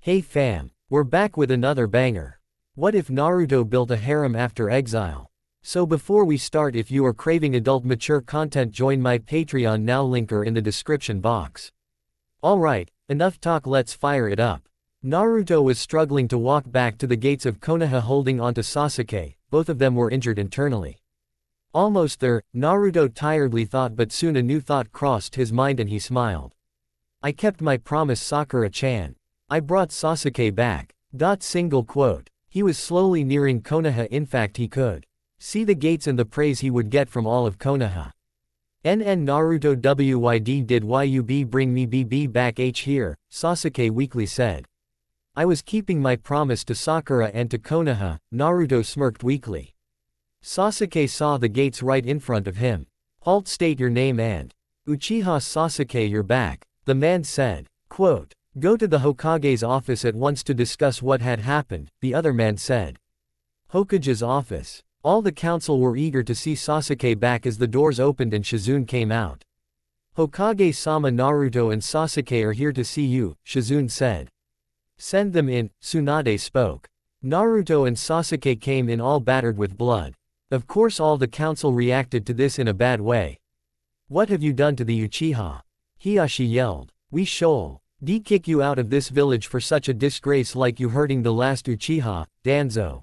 Hey fam, we're back with another banger. What if Naruto built a harem after Exile? So before we start, if you are craving adult mature content, join my Patreon now, linker in the description box. Alright, enough talk, let's fire it up. Naruto was struggling to walk back to the gates of Konoha holding onto Sasuke, both of them were injured internally. Almost there, Naruto tiredly thought, but soon a new thought crossed his mind and he smiled. I kept my promise, Sakura-chan. I brought Sasuke back. Single quote. He was slowly nearing Konoha, in fact he could see the gates and the praise he would get from all of Konoha. Naruto WYD did YUB bring me BB back H here, Sasuke weakly said. I was keeping my promise to Sakura and to Konoha, Naruto smirked weakly. Sasuke saw the gates right in front of him. Halt, state your name and Uchiha Sasuke, you're back, the man said. Quote. Go to the Hokage's office at once to discuss what had happened, the other man said. Hokage's office. All the council were eager to see Sasuke back as the doors opened and Shizune came out. Hokage-sama, Naruto and Sasuke are here to see you, Shizune said. Send them in, Tsunade spoke. Naruto and Sasuke came in all battered with blood. Of course all the council reacted to this in a bad way. What have you done to the Uchiha? Hiashi yelled. We shall kick you out of this village for such a disgrace, like you hurting the last Uchiha, Danzo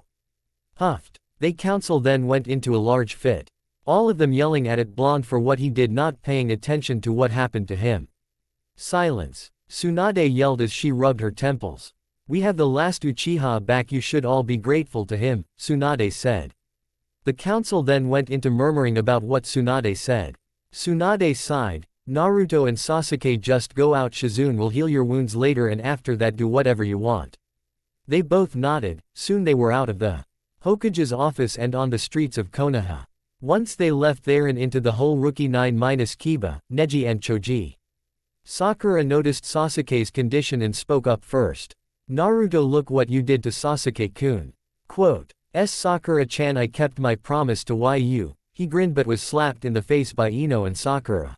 huffed. The council then went into a large fit. All of them yelling at it blonde for what he did, not paying attention to what happened to him. Silence. Tsunade yelled as she rubbed her temples. We have the last Uchiha back, you should all be grateful to him, Tsunade said. The council then went into murmuring about what Tsunade said. Tsunade sighed. Naruto and Sasuke, just go out, Shizune will heal your wounds later and after that do whatever you want. They both nodded. Soon they were out of the Hokage's office and on the streets of Konoha. Once they left there and into the whole Rookie 9-Kiba, Neji and Choji. Sakura noticed Sasuke's condition and spoke up first. Naruto, look what you did to Sasuke-kun. Quote. Sakura-chan, I kept my promise to YU. He grinned but was slapped in the face by Ino and Sakura.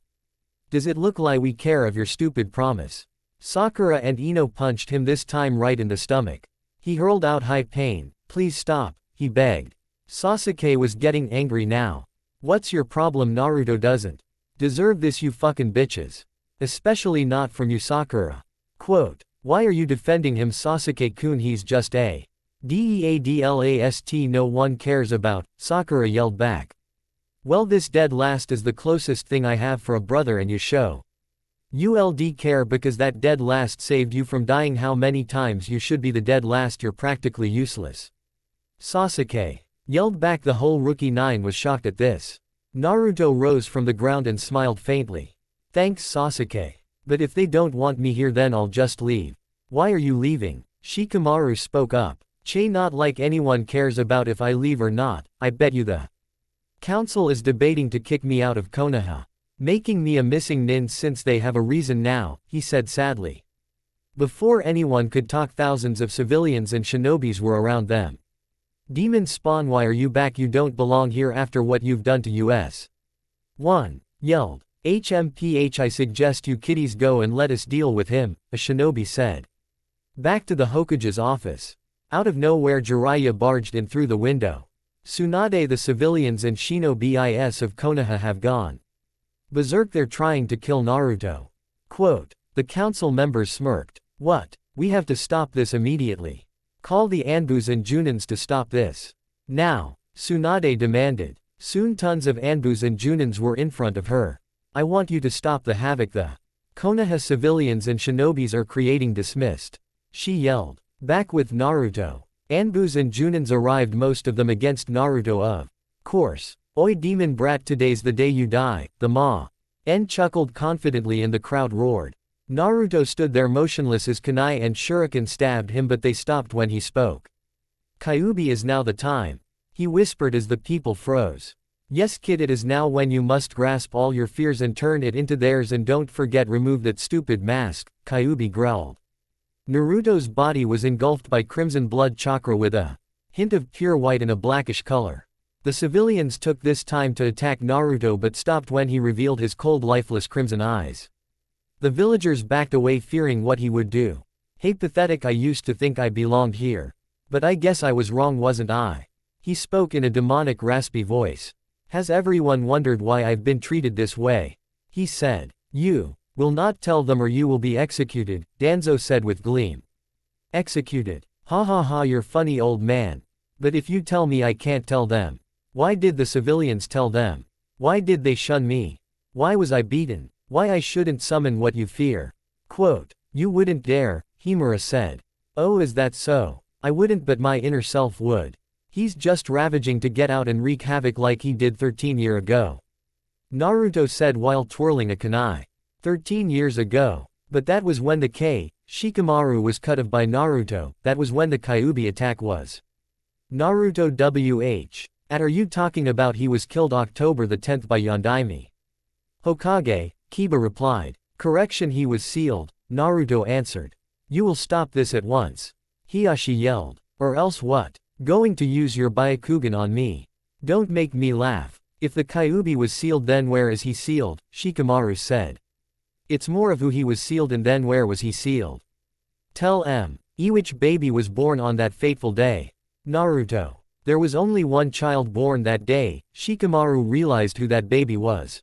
Does it look like we care of your stupid promise? Sakura and Ino punched him, this time right in the stomach. He hurled out high pain. Please stop, he begged. Sasuke was getting angry now. What's your problem? Naruto doesn't deserve this, you fucking bitches. Especially not from you, Sakura. Quote. Why are you defending him, Sasuke-kun? He's just a deadlast no one cares about, Sakura yelled back. Well, this dead last is the closest thing I have for a brother, and you show ULD care because that dead last saved you from dying. How many times you should be the dead last? You're practically useless. Sasuke yelled back. The whole Rookie 9 was shocked at this. Naruto rose from the ground and smiled faintly. Thanks, Sasuke. But if they don't want me here, then I'll just leave. Why are you leaving? Shikamaru spoke up. Not like anyone cares about if I leave or not. I bet you the council is debating to kick me out of Konoha, making me a missing nin since they have a reason now, he said sadly. Before anyone could talk, thousands of civilians and shinobis were around them. Demon Spawn, why are you back? You don't belong here after what you've done to us. One yelled. HMPH, I suggest you kiddies go and let us deal with him, a shinobi said. Back to the Hokage's office. Out of nowhere, Jiraiya barged in through the window. Tsunade, the civilians and shinobis of Konoha have gone berserk, they're trying to kill Naruto. Quote. The council members smirked. What? We have to stop this immediately. Call the Anbus and Junins to stop this. Now, Tsunade demanded. Soon tons of Anbus and Junins were in front of her. I want you to stop the havoc the Konoha civilians and shinobis are creating, dismissed. She yelled. Back with Naruto. Anbus and Junins arrived, most of them against Naruto of course. Oi demon brat, today's the day you die, the Ma. En chuckled confidently and the crowd roared. Naruto stood there motionless as kunai and shuriken stabbed him, but they stopped when he spoke. Kyuubi, is now the time. He whispered as the people froze. Yes kid, it is now when you must grasp all your fears and turn it into theirs, and don't forget, remove that stupid mask, Kyuubi growled. Naruto's body was engulfed by crimson blood chakra with a hint of pure white and a blackish color. The civilians took this time to attack Naruto but stopped when he revealed his cold, lifeless crimson eyes. The villagers backed away fearing what he would do. Hey pathetic, I used to think I belonged here. But I guess I was wrong, wasn't I? He spoke in a demonic raspy voice. Has everyone wondered why I've been treated this way? He said. You will not tell them or you will be executed, Danzo said with gleam. Executed. Ha ha ha, you're funny old man. But if you tell me I can't tell them. Why did the civilians tell them? Why did they shun me? Why was I beaten? Why I shouldn't summon what you fear? Quote. You wouldn't dare, Himura said. Oh, is that so? I wouldn't, but my inner self would. He's just ravaging to get out and wreak havoc like he did 13 years ago. Naruto said while twirling a kunai. 13 years ago. But that was when the Shikamaru was cut off by Naruto, that was when the Kyuubi attack was. Naruto WH. Are you talking about he was killed October the 10th by Yondaime? Hokage, Kiba replied. Correction, he was sealed, Naruto answered. You will stop this at once. Hiashi yelled. Or else what? Going to use your Byakugan on me. Don't make me laugh. If the Kyuubi was sealed, then where is he sealed? Shikamaru said. It's more of who he was sealed and then where was he sealed. Tell which baby was born on that fateful day? Naruto. There was only one child born that day. Shikamaru realized who that baby was.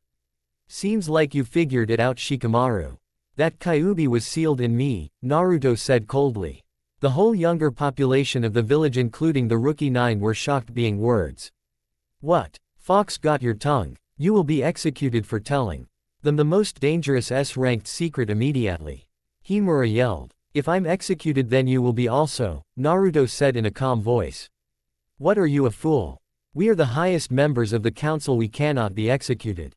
Seems like you figured it out, Shikamaru. That Kyuubi was sealed in me, Naruto said coldly. The whole younger population of the village including the Rookie 9 were shocked being words. What? Fox got your tongue. You will be executed for telling them the most dangerous S-ranked secret immediately. Himura yelled. If I'm executed then you will be also, Naruto said in a calm voice. What, are you a fool? We are the highest members of the council, we cannot be executed.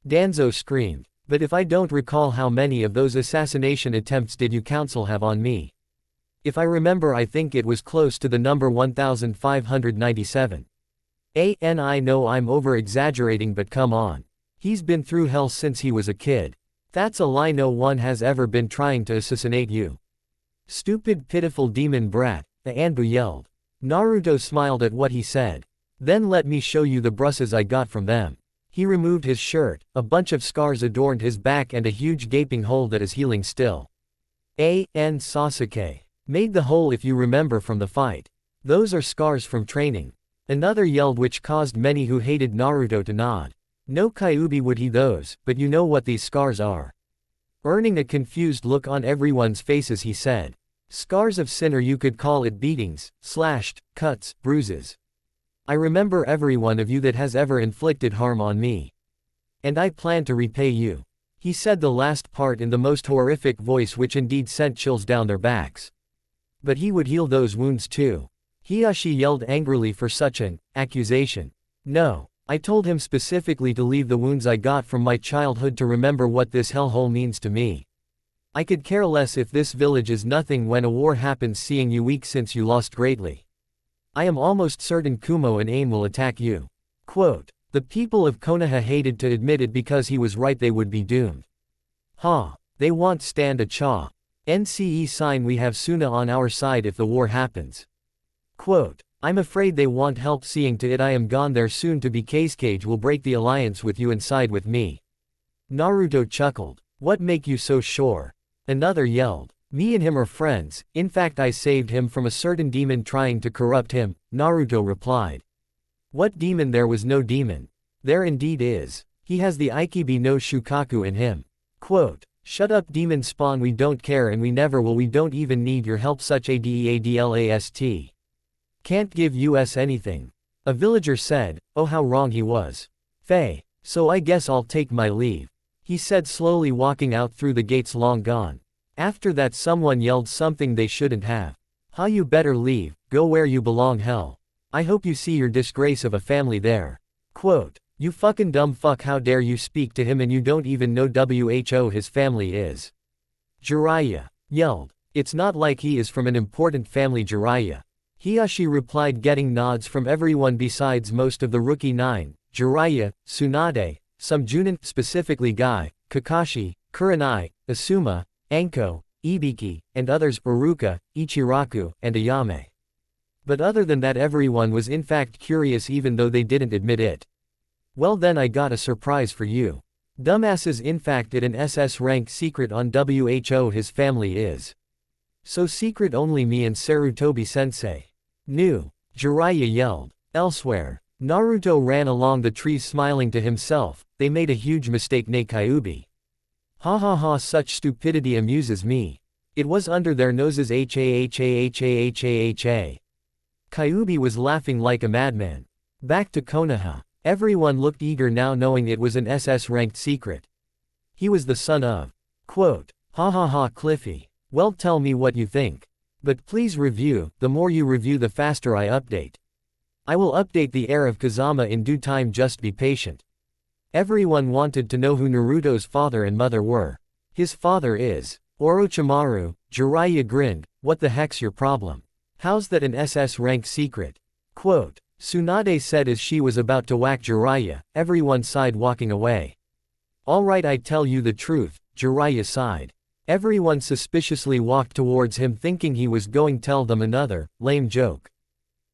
Danzo screamed. But if I don't recall, how many of those assassination attempts did you council have on me? If I remember, I think it was close to the number 1597. I know I'm over-exaggerating, but come on. He's been through hell since he was a kid. That's a lie, no one has ever been trying to assassinate you. Stupid pitiful demon brat, the Anbu yelled. Naruto smiled at what he said. Then let me show you the bruises I got from them. He removed his shirt, a bunch of scars adorned his back and a huge gaping hole that is healing still. Sasuke made the hole, if you remember from the fight. Those are scars from training. Another yelled, which caused many who hated Naruto to nod. No Kyuubi would he those, but you know what these scars are. Earning a confused look on everyone's faces, he said. Scars of sin, or you could call it beatings, slashed, cuts, bruises. I remember every one of you that has ever inflicted harm on me. And I plan to repay you. He said the last part in the most horrific voice, which indeed sent chills down their backs. But he would heal those wounds too. Hiashi yelled angrily for such an accusation. No, I told him specifically to leave the wounds I got from my childhood to remember what this hellhole means to me. I could care less if this village is nothing when a war happens, seeing you weak since you lost greatly. I am almost certain Kumo and Ain will attack you. Quote. The people of Konoha hated to admit it because he was right, they would be doomed. They want stand a cha. NCE sign, we have Suna on our side if the war happens. Quote. I'm afraid they want help, seeing to it I am gone, their soon to be Cage will break the alliance with you and side with me. Naruto chuckled. What make you so sure? Another yelled. Me and him are friends, in fact I saved him from a certain demon trying to corrupt him, Naruto replied. What demon? There was no demon. There indeed is. He has the Ikibi no Shukaku in him. Quote. Shut up demon spawn, we don't care and we never will, we don't even need your help, such ADEADLAST. Can't give us anything. A villager said. Oh, how wrong he was. So I guess I'll take my leave. He said, slowly walking out through the gates long gone. After that someone yelled something they shouldn't have. You better leave, go where you belong, hell. I hope you see your disgrace of a family there. Quote. You fucking dumb fuck, how dare you speak to him and you don't even know who his family is. Jiraiya yelled. It's not like he is from an important family, Jiraiya. Hiashi replied, getting nods from everyone besides most of the Rookie 9, Jiraiya, Tsunade, some Junin, specifically Guy, Kakashi, Kurenai, Asuma, Anko, Ibiki, and others, Uruka, Ichiraku, and Ayame. But other than that, everyone was in fact curious, even though they didn't admit it. Well then, I got a surprise for you. Dumbasses, in fact it an SS rank secret on who his family is. So secret only me and Sarutobi-sensei knew. Jiraiya yelled. Elsewhere, Naruto ran along the trees smiling to himself. They made a huge mistake, ne Kyuubi. Ha ha ha, such stupidity amuses me. It was under their noses, ha. Kyuubi was laughing like a madman. Back to Konoha. Everyone looked eager now, knowing it was an SS-ranked secret. He was the son of. Quote. Ha ha ha, Cliffy. Well, tell me what you think. But please review, the more you review the faster I update. I will update the heir of Kazama in due time, just be patient. Everyone wanted to know who Naruto's father and mother were. His father is Orochimaru. Jiraiya grinned. What the heck's your problem? How's that an SS-ranked secret? Quote. Tsunade said as she was about to whack Jiraiya. Everyone sighed, walking away. Alright, I tell you the truth, Jiraiya sighed. Everyone suspiciously walked towards him, thinking he was going to tell them another lame joke.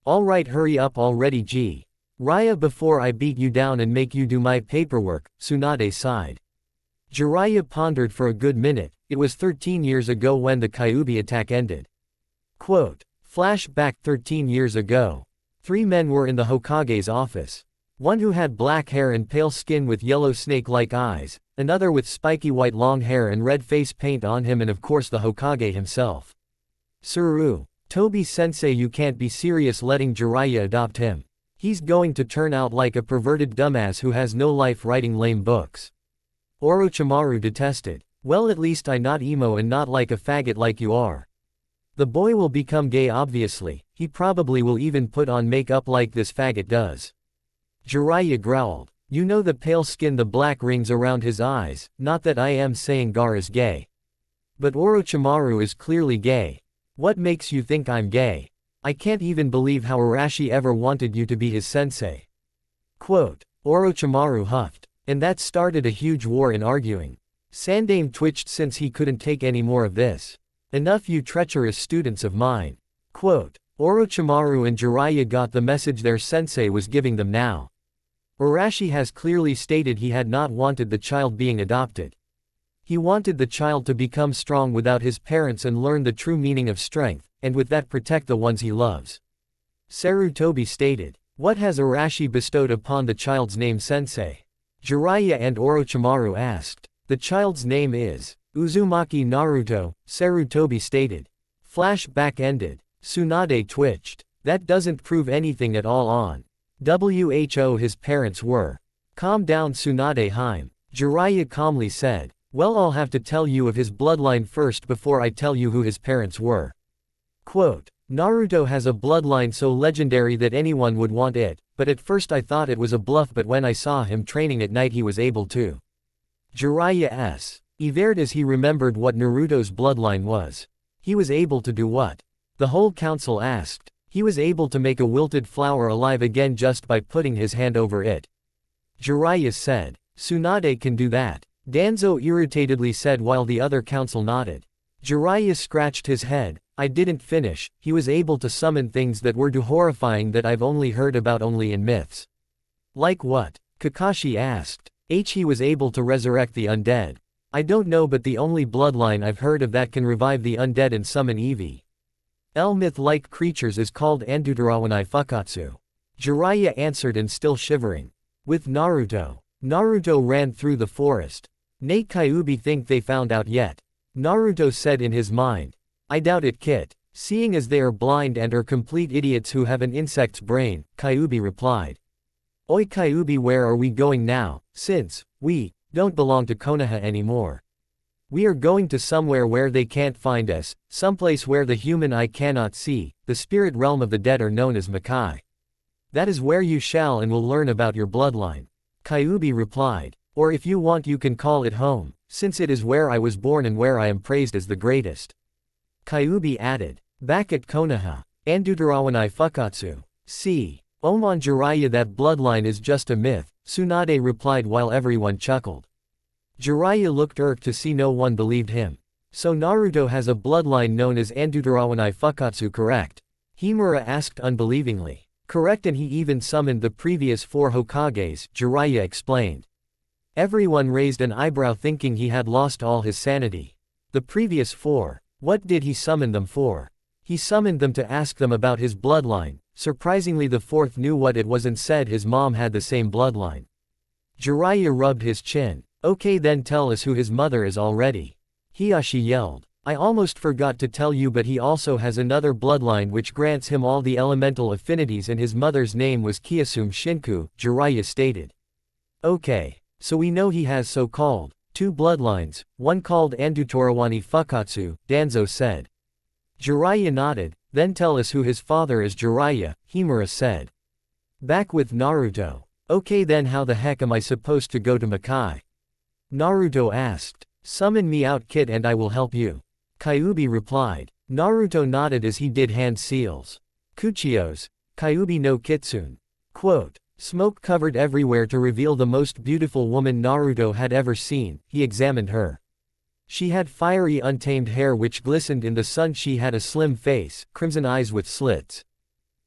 Alright, hurry up already, G. Raya, before I beat you down and make you do my paperwork, Tsunade sighed. Jiraiya pondered for a good minute. It was 13 years ago when the Kyuubi attack ended. Quote. Flashback. 13 years ago. 3 men were in the Hokage's office. One who had black hair and pale skin with yellow snake-like eyes, another with spiky white long hair and red face paint on him, and of course the Hokage himself. Suru. Tobi-sensei, you can't be serious letting Jiraiya adopt him. He's going to turn out like a perverted dumbass who has no life, writing lame books. Orochimaru detested. Well, at least I not emo and not like a faggot like you are. The boy will become gay, obviously. He probably will even put on makeup like this faggot does. Jiraiya growled. You know, the pale skin, the black rings around his eyes. Not that I am saying Gar is gay. But Orochimaru is clearly gay. What makes you think I'm gay? I can't even believe how Arashi ever wanted you to be his sensei. Quote. Orochimaru huffed. And that started a huge war in arguing. Sandaime twitched since he couldn't take any more of this. Enough, you treacherous students of mine. Quote. Orochimaru and Jiraiya got the message their sensei was giving them now. Arashi has clearly stated he had not wanted the child being adopted. He wanted the child to become strong without his parents and learn the true meaning of strength, and with that protect the ones he loves. Sarutobi stated. What has Arashi bestowed upon the child's name, sensei? Jiraiya and Orochimaru asked. The child's name is Uzumaki Naruto, Sarutobi stated. Flashback ended. Tsunade twitched. That doesn't prove anything at all on. Who his parents were. Calm down, Tsunade Haim. Jiraiya calmly said. Well, I'll have to tell you of his bloodline first before I tell you who his parents were. Quote. Naruto has a bloodline so legendary that anyone would want it, but at first I thought it was a bluff, but when I saw him training at night he was able to. Jiraiya evred as he remembered what Naruto's bloodline was. He was able to do what? The whole council asked. He was able to make a wilted flower alive again just by putting his hand over it. Jiraiya said. Tsunade can do that. Danzo irritatedly said while the other council nodded. Jiraiya scratched his head. I didn't finish. He was able to summon things that were too horrifying that I've only heard about only in myths. Like what? Kakashi asked. He was able to resurrect the undead. I don't know, but the only bloodline I've heard of that can revive the undead and summon Eevee. Myth-like creatures is called Andutarawanai Fukatsu. Jiraiya answered, and still shivering. With Naruto. Naruto ran through the forest. Ne Kyuubi think they found out yet? Naruto said in his mind. I doubt it, Kit. Seeing as they are blind and are complete idiots who have an insect's brain, Kyuubi replied. Oi Kyuubi, where are we going now, since we don't belong to Konoha anymore? We are going to somewhere where they can't find us, someplace where the human eye cannot see. The spirit realm of the dead are known as Makai. That is where you shall and will learn about your bloodline. Kyuubi replied. Or if you want, you can call it home, since it is where I was born and where I am praised as the greatest. Kyuubi added. Back at Konoha. Andutarawanai Fukatsu. See. Omon Jiraiya, that bloodline is just a myth, Tsunade replied while everyone chuckled. Jiraiya looked irked to see no one believed him. So Naruto has a bloodline known as Andutarawanai Fukatsu, correct? Himura asked unbelievingly. Correct, and he even summoned the previous 4 Hokages, Jiraiya explained. Everyone raised an eyebrow thinking he had lost all his sanity. The previous 4. What did he summon them for? He summoned them to ask them about his bloodline. Surprisingly, the fourth knew what it was and said his mom had the same bloodline. Jiraiya rubbed his chin. Okay, then tell us who his mother is already. Hiashi yelled. I almost forgot to tell you, but he also has another bloodline which grants him all the elemental affinities, and his mother's name was Kiyasume Shinku, Jiraiya stated. Okay. So we know he has so-called two bloodlines, one called Andutorawani Fukatsu, Danzo said. Jiraiya nodded. Then tell us who his father is, Jiraiya, Himura said. Back with Naruto. Okay, then how the heck am I supposed to go to Makai? Naruto asked. Summon me out, kid, and I will help you. Kyuubi replied. Naruto nodded as he did hand seals. Kuchios. Kyuubi no Kitsune. Quote. Smoke covered everywhere to reveal the most beautiful woman Naruto had ever seen. He examined her. She had fiery untamed hair which glistened in the sun. She had a slim face, crimson eyes with slits.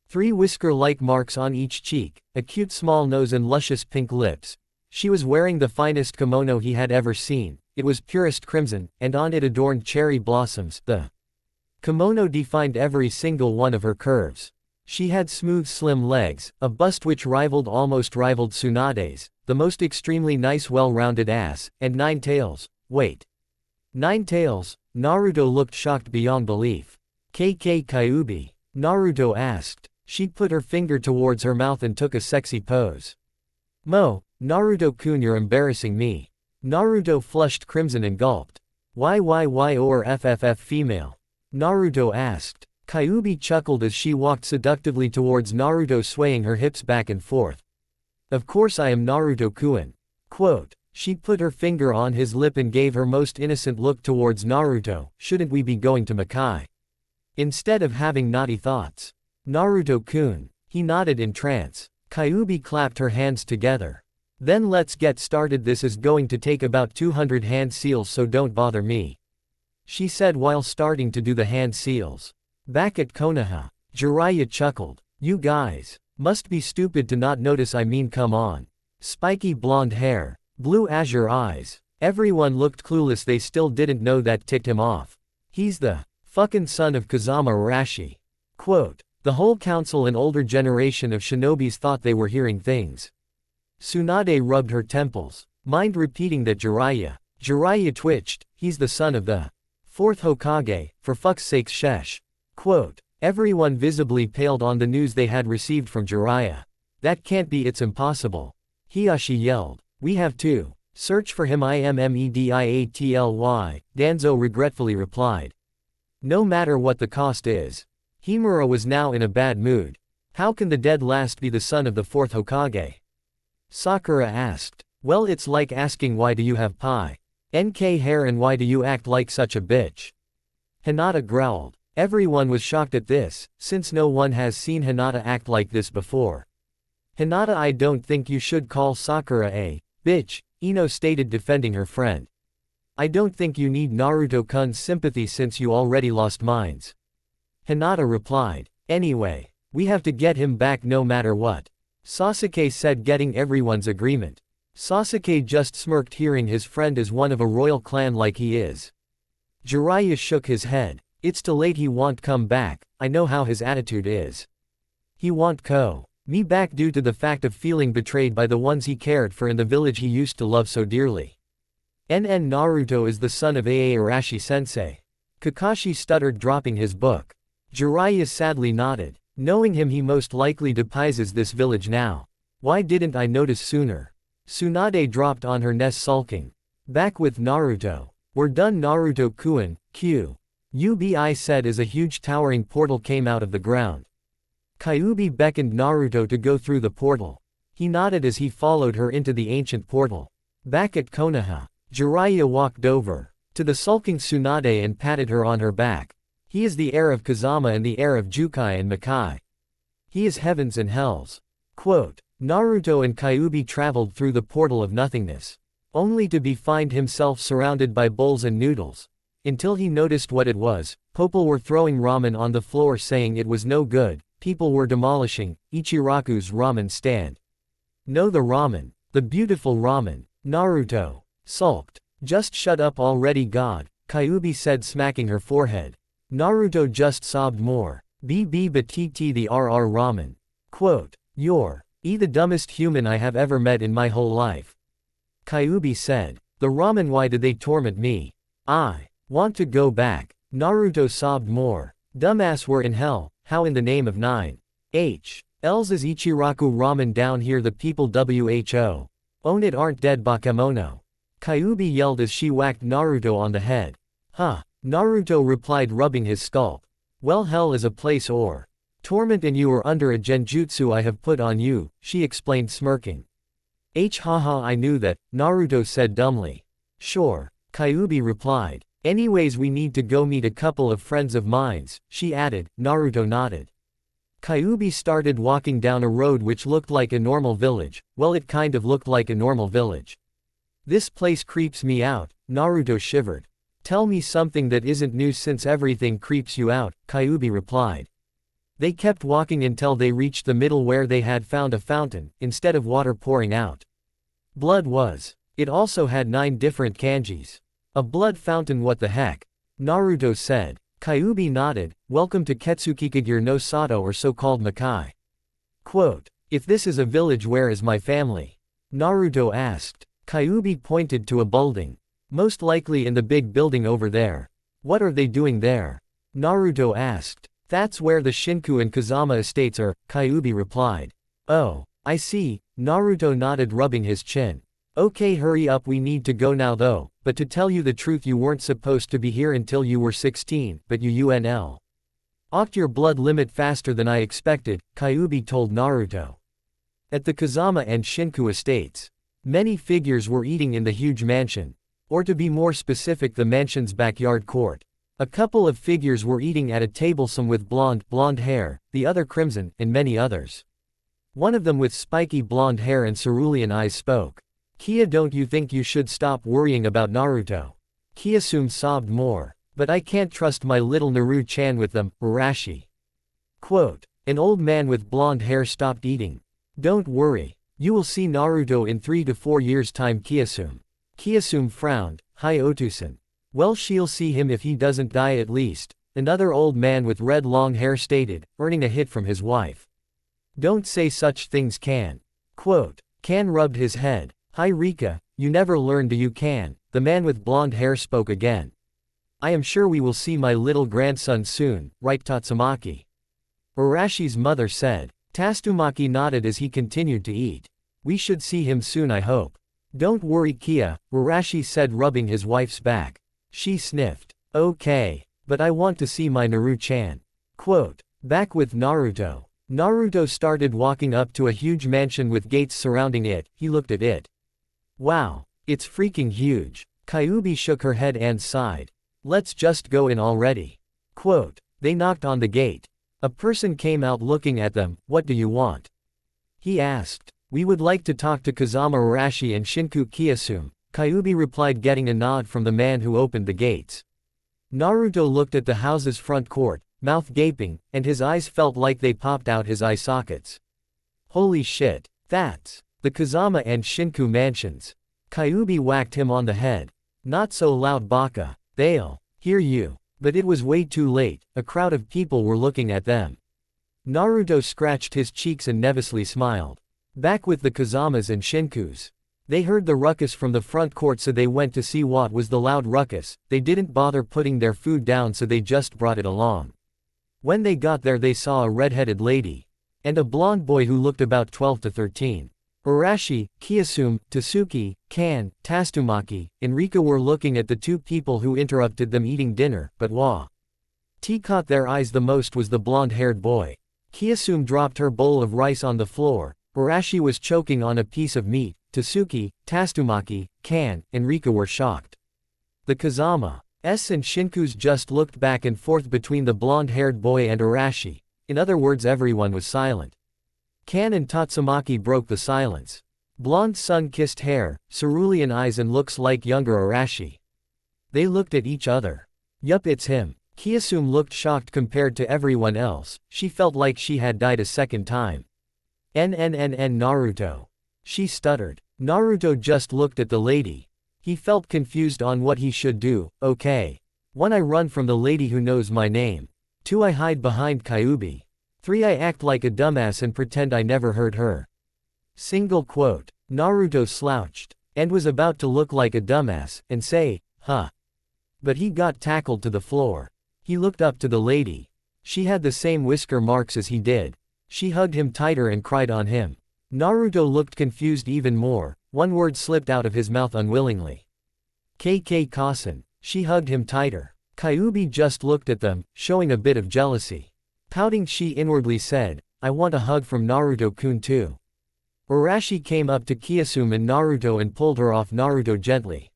3 whisker-like marks on each cheek, a cute small nose and luscious pink lips. She was wearing the finest kimono he had ever seen. It was purest crimson, and on it adorned cherry blossoms. The kimono defined every single one of her curves. She had smooth slim legs, a bust which almost rivaled Tsunade's, the most extremely nice well-rounded ass, and 9 tails. Wait. 9 tails? Naruto looked shocked beyond belief. KK Kyuubi? Naruto asked. She put her finger towards her mouth and took a sexy pose. Naruto-kun, you're embarrassing me. Naruto flushed crimson and gulped. Why or FFF female? Naruto asked. Kyuubi chuckled as she walked seductively towards Naruto, swaying her hips back and forth. Of course I am Naruto-kun. Quote. She put her finger on his lip and gave her most innocent look towards Naruto. Shouldn't we be going to Makai? Instead of having naughty thoughts. Naruto-kun. He nodded in trance. Kyuubi clapped her hands together. Then let's get started. This is going to take about 200 hand seals, so don't bother me. She said while starting to do the hand seals. Back at Konoha. Jiraiya chuckled. You guys must be stupid to not notice, I mean come on. Spiky blonde hair. Blue azure eyes. Everyone looked clueless. They still didn't know that ticked him off. He's the fucking son of Kazama Arashi. Quote. The whole council and older generation of shinobis thought they were hearing things. Tsunade rubbed her temples. Mind repeating that, Jiraiya? Jiraiya twitched. He's the son of the 4th Hokage, for fuck's sake, shesh. Quote. Everyone visibly paled on the news they had received from Jiraiya. That can't be, it's impossible. Hiashi yelled. We have to search for him, immediately, Danzo regretfully replied. No matter what the cost is. Himura was now in a bad mood. How can the dead last be the son of the 4th Hokage? Sakura asked. Well, it's like asking why do you have pie? NK hair, and why do you act like such a bitch? Hinata growled. Everyone was shocked at this, since no one has seen Hinata act like this before. Hinata, I don't think you should call Sakura a bitch, Ino stated, defending her friend. I don't think you need Naruto-kun's sympathy since you already lost mines. Hinata replied. Anyway, we have to get him back no matter what. Sasuke said, getting everyone's agreement. Sasuke just smirked, hearing his friend is one of a royal clan like he is. Jiraiya shook his head. It's too late, he won't come back. I know how his attitude is. He won't me back due to the fact of feeling betrayed by the ones he cared for in the village he used to love so dearly. Naruto is the son of Aa Arashi sensei. Kakashi stuttered, dropping his book. Jiraiya sadly nodded. Knowing him, he most likely despises this village now. Why didn't I notice sooner? Tsunade dropped on her nest, sulking. Back with Naruto. We're done, Naruto-kun. Ubi said as a huge towering portal came out of the ground. Kyuubi beckoned Naruto to go through the portal. He nodded as he followed her into the ancient portal. Back at Konoha. Jiraiya walked over to the sulking Tsunade and patted her on her back. He is the heir of Kazama and the heir of Jukai and Makai. He is heavens and hells. Quote. Naruto and Kyuubi traveled through the portal of nothingness, only to find himself surrounded by bowls and noodles. Until he noticed what it was. People were throwing ramen on the floor, saying it was no good. People were demolishing Ichiraku's ramen stand. No, the ramen. The beautiful ramen. Naruto sulked. Just shut up already, God. Kyuubi said, smacking her forehead. Naruto just sobbed more. BB Batiti the RR ramen. Quote. You're the dumbest human I have ever met in my whole life. Kyuubi said. The ramen, why did they torment me? I want to go back. Naruto sobbed more. Dumbass, we're in hell, how in the name of 9. L's is Ichiraku ramen down here, the people WHO. Own it, aren't dead Bakemono. Kyuubi yelled as she whacked Naruto on the head. Huh. Naruto replied, rubbing his scalp. Well, hell is a place or torment and you are under a genjutsu I have put on you, she explained, smirking. Haha, I knew that, Naruto said dumbly. Sure. Kyuubi replied. Anyways, we need to go meet a couple of friends of mine's, she added. Naruto nodded. Kyuubi started walking down a road which looked like a normal village. Well, it kind of looked like a normal village. This place creeps me out, Naruto shivered. Tell me something that isn't new since everything creeps you out, Kyuubi replied. They kept walking until they reached the middle where they had found a fountain, instead of water pouring out. Blood was. It also had 9 different kanjis. A blood fountain, what the heck? Naruto said. Kyuubi nodded. Welcome to Ketsukikagure no Sato, or so-called Makai. Quote. If this is a village, where is my family? Naruto asked. Kyuubi pointed to a building. Most likely in the big building over there. What are they doing there? Naruto asked. That's where the Shinku and Kazama estates are, Kyuubi replied. Oh, I see, Naruto nodded, rubbing his chin. Okay, hurry up, we need to go now though, but to tell you the truth, you weren't supposed to be here until you were 16, but you Oct your blood limit faster than I expected, Kyuubi told Naruto. At the Kazama and Shinku estates, many figures were eating in the huge mansion. Or to be more specific, the mansion's backyard court. A couple of figures were eating at a table, some with blonde hair, the other crimson, and many others. One of them with spiky blonde hair and cerulean eyes spoke. Kia, don't you think you should stop worrying about Naruto? Kiyasumi sobbed more. But I can't trust my little Naru-chan with them, Urashi. Quote. An old man with blonde hair stopped eating. Don't worry. You will see Naruto in 3 to 4 years' time, Kiyasumi. Kiyasumi frowned. Hi Otusan. Well, she'll see him if he doesn't die at least, another old man with red long hair stated, earning a hit from his wife. Don't say such things, Kan. Quote. Kan rubbed his head. Hi Rika, you never learn, do you, Kan? The man with blonde hair spoke again. I am sure we will see my little grandson soon, right Tatsumaki? Urashi's mother said. Tatsumaki nodded as he continued to eat. We should see him soon, I hope. Don't worry, Kia, Urashi said, rubbing his wife's back. She sniffed. Okay. But I want to see my Naru-chan. Quote. Back with Naruto. Naruto started walking up to a huge mansion with gates surrounding it. He looked at it. Wow. It's freaking huge. Kyuubi shook her head and sighed. Let's just go in already. Quote. They knocked on the gate. A person came out looking at them. What do you want? He asked. We would like to talk to Kazama Urashi and Shinku Kiyasumi, Kyuubi replied, getting a nod from the man who opened the gates. Naruto looked at the house's front court, mouth gaping, and his eyes felt like they popped out his eye sockets. Holy shit. That's the Kazama and Shinku mansions. Kyuubi whacked him on the head. Not so loud, Baka. They'll hear you. But it was way too late. A crowd of people were looking at them. Naruto scratched his cheeks and nervously smiled. Back with the Kazamas and Shinkus. They heard the ruckus from the front court, so they went to see what was the loud ruckus. They didn't bother putting their food down, so they just brought it along. When they got there, they saw a red-headed lady. And a blonde boy who looked about 12 to 13. Urashi, Kiyasumi, Tasuki, Kan, Tatsumaki, and Rika were looking at the two people who interrupted them eating dinner, but what caught their eyes the most was the blonde-haired boy. Kiyasumi dropped her bowl of rice on the floor. Urashi was choking on a piece of meat. Tasuki, Tatsumaki, Kan, and Rika were shocked. The Kazama S and Shinkus just looked back and forth between the blonde-haired boy and Urashi. In other words, everyone was silent. Kan and Tatsumaki broke the silence. Blonde sun-kissed hair, cerulean eyes, and looks like younger Urashi. They looked at each other. Yup, it's him. Kiyasumi looked shocked compared to everyone else. She felt like she had died a second time. Naruto. She stuttered. Naruto just looked at the lady. He felt confused on what he should do. Okay. 1. I run from the lady who knows my name. 2. I hide behind Kyuubi. 3. I act like a dumbass and pretend I never heard her. Single quote. Naruto slouched, and was about to look like a dumbass, and say, huh. But he got tackled to the floor. He looked up to the lady. She had the same whisker marks as he did. She hugged him tighter and cried on him. Naruto looked confused even more. One word slipped out of his mouth unwillingly. Kasen. She hugged him tighter. Kyuubi just looked at them, showing a bit of jealousy. Pouting, she inwardly said, I want a hug from Naruto-kun too. Urashi came up to Kiyosume and Naruto and pulled her off Naruto gently.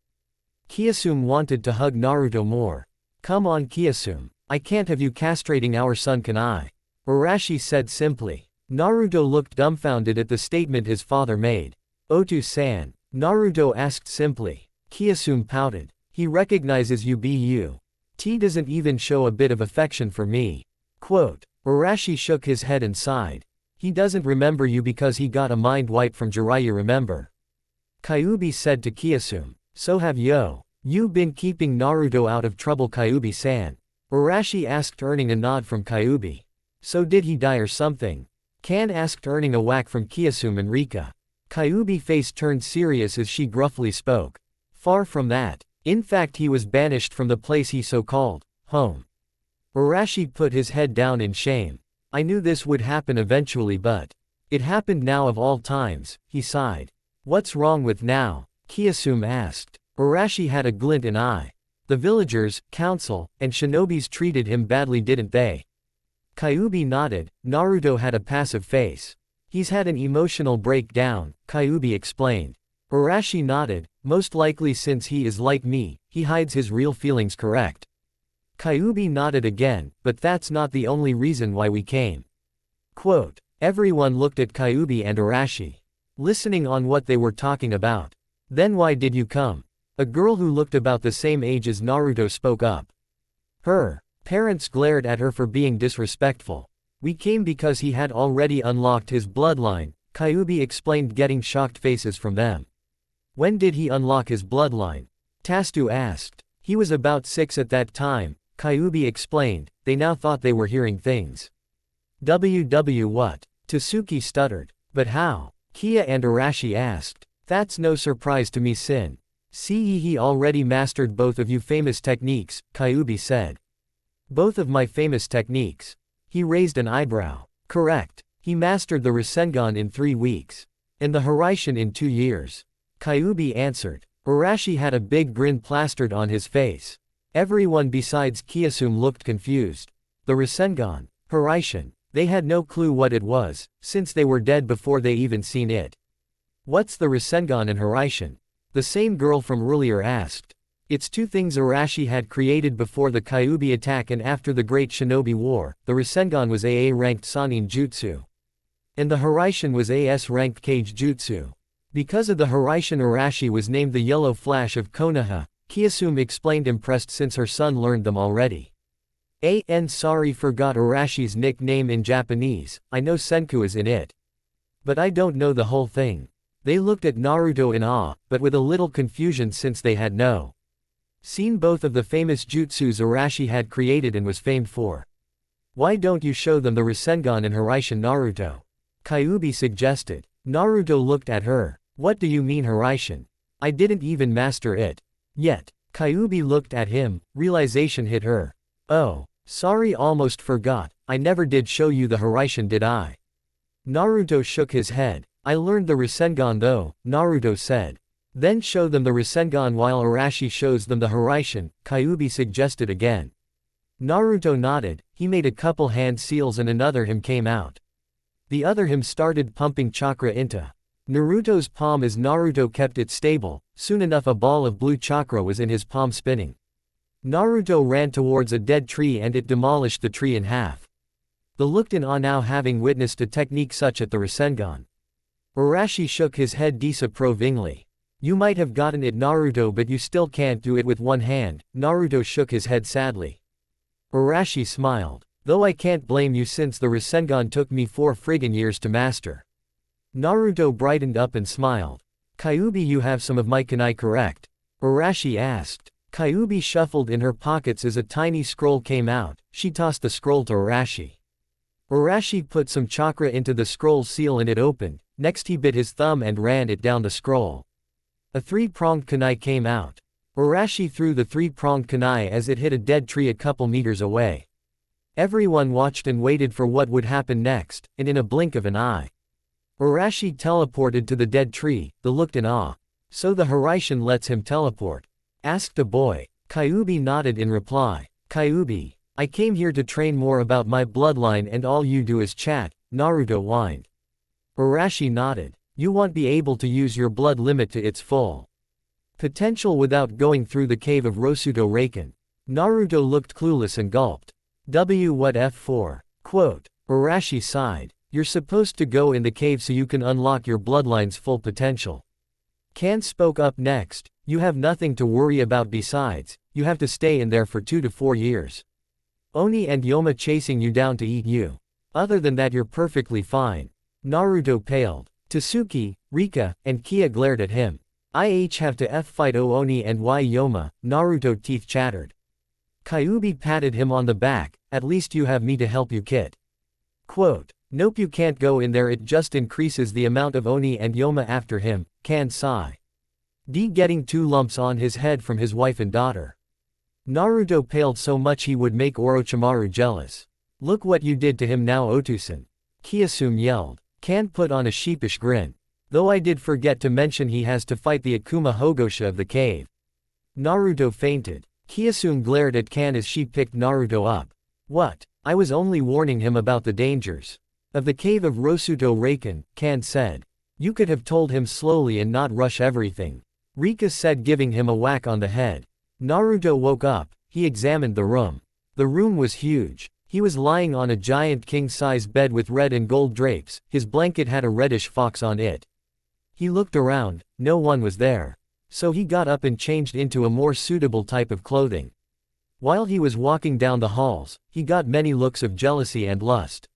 Kiyosume wanted to hug Naruto more. Come on Kiyosume. I can't have you castrating our son, can I? Urashi said simply. Naruto looked dumbfounded at the statement his father made. Otu-san. Naruto asked simply. Kiyosume pouted. He recognizes you be you. T doesn't even show a bit of affection for me. Quote. Urashi shook his head and sighed. He doesn't remember you because he got a mind wipe from Jiraiya, remember? Kyuubi said to Kiyosume. So have you. You've been keeping Naruto out of trouble, Kyuubi-san. Urashi asked, earning a nod from Kyuubi. So did he die or something? Kan asked, earning a whack from Kiyosume and Rika. Kyuubi's face turned serious as she gruffly spoke. Far from that. In fact, he was banished from the place he so-called home. Urashi put his head down in shame. I knew this would happen eventually, but it happened now of all times, he sighed. What's wrong with now? Kiyosume asked. Urashi had a glint in eye. The villagers, council, and shinobis treated him badly, didn't they? Kyuubi nodded. Naruto had a passive face. He's had an emotional breakdown, Kyuubi explained. Urashi nodded. Most likely, since he is like me, he hides his real feelings, correct? Kyuubi nodded again, but that's not the only reason why we came. Quote. Everyone looked at Kyuubi and Urashi, listening on what they were talking about. Then why did you come? A girl who looked about the same age as Naruto spoke up. Her parents glared at her for being disrespectful. We came because he had already unlocked his bloodline, Kyuubi explained, getting shocked faces from them. When did he unlock his bloodline? Tastu asked. He was about 6 at that time, Kyuubi explained. They now thought they were hearing things. What? Tsuki stuttered. But how? Kia and Urashi asked. That's no surprise to me, Sin. See, he already mastered both of you famous techniques, Kyuubi said. Both of my famous techniques? He raised an eyebrow. Correct. He mastered the Rasengan in 3 weeks. And the Hiraishin in 2 years. Kyuubi answered. Urashi had a big grin plastered on his face. Everyone besides Kiyosume looked confused. The Rasengan, Hiraishin, they had no clue what it was, since they were dead before they even seen it. What's the Rasengan and Hiraishin? The same girl from earlier asked. It's 2 things Urashi had created before the Kyuubi attack and after the Great Shinobi War. The Rasengan was AA ranked Sanin Jutsu. And the Hiraishin was AS ranked Kage Jutsu. Because of the Hiraishin, Urashi was named the Yellow Flash of Konoha, Kiyosume explained, impressed since her son learned them already. Sorry, forgot Urashi's nickname in Japanese. I know Senku is in it. But I don't know the whole thing. They looked at Naruto in awe, but with a little confusion since they had seen both of the famous jutsus Urashi had created and was famed for. Why don't you show them the Rasengan and Hiraishin, Naruto? Kyuubi suggested. Naruto looked at her. What do you mean Hiraishin? I didn't even master it yet. Kyuubi looked at him. Realization hit her. Oh, sorry, almost forgot. I never did show you the Hiraishin, did I? Naruto shook his head. I learned the Rasengan though, Naruto said. Then show them the Rasengan while Urashi shows them the Hiraishin, Kyuubi suggested again. Naruto nodded. He made a couple hand seals and another him came out. The other him started pumping chakra into Naruto's palm as Naruto kept it stable. Soon enough a ball of blue chakra was in his palm spinning. Naruto ran towards a dead tree and it demolished the tree in half. The looked in awe now having witnessed a technique such at the Rasengan. Urashi shook his head disapprovingly. You might have gotten it, Naruto, but you still can't do it with one hand. Naruto shook his head sadly. Urashi smiled. Though I can't blame you since the Rasengan took me 4 friggin' years to master. Naruto brightened up and smiled. Kyuubi, you have some of my kunai, correct? Arashi asked. Kyuubi shuffled in her pockets as a tiny scroll came out. She tossed the scroll to Arashi. Arashi put some chakra into the scroll's seal and it opened. Next he bit his thumb and ran it down the scroll. A three-pronged kunai came out. Arashi threw the three-pronged kunai as it hit a dead tree a couple meters away. Everyone watched and waited for what would happen next, and in a blink of an eye, Arashi teleported to the dead tree. They looked in awe. So the Hiraishin lets him teleport? Asked a boy. Kyuubi nodded in reply. Kyuubi, I came here to train more about my bloodline and all you do is chat, Naruto whined. Arashi nodded. You won't be able to use your blood limit to its full potential without going through the cave of Rosuto Raken. Naruto looked clueless and gulped. What F for? Quote. Arashi sighed. You're supposed to go in the cave so you can unlock your bloodline's full potential. Kan spoke up next. You have nothing to worry about besides, you have to stay in there for 2 to 4 years. Oni and Yoma chasing you down to eat you. Other than that you're perfectly fine. Naruto paled. Tsuki, Rika, and Kia glared at him. IH have to F fight Oni and Y Yoma, Naruto teeth chattered. Kyuubi patted him on the back, at least you have me to help you kid. Quote. Nope you can't go in there it just increases the amount of Oni and Yoma after him, Kan sigh. D getting 2 lumps on his head from his wife and daughter. Naruto paled so much he would make Orochimaru jealous. Look what you did to him now Otusan. Kiyasum yelled. Kan put on a sheepish grin. Though I did forget to mention he has to fight the Akuma Hogosha of the cave. Naruto fainted. Kiyasum glared at Kan as she picked Naruto up. What? I was only warning him about the dangers of the cave of Rosuto Raken, Kan said. You could have told him slowly and not rush everything. Rika said giving him a whack on the head. Naruto woke up. He examined the room. The room was huge. He was lying on a giant king-size bed with red and gold drapes. His blanket had a reddish fox on it. He looked around. No one was there. So he got up and changed into a more suitable type of clothing. While he was walking down the halls, he got many looks of jealousy and lust.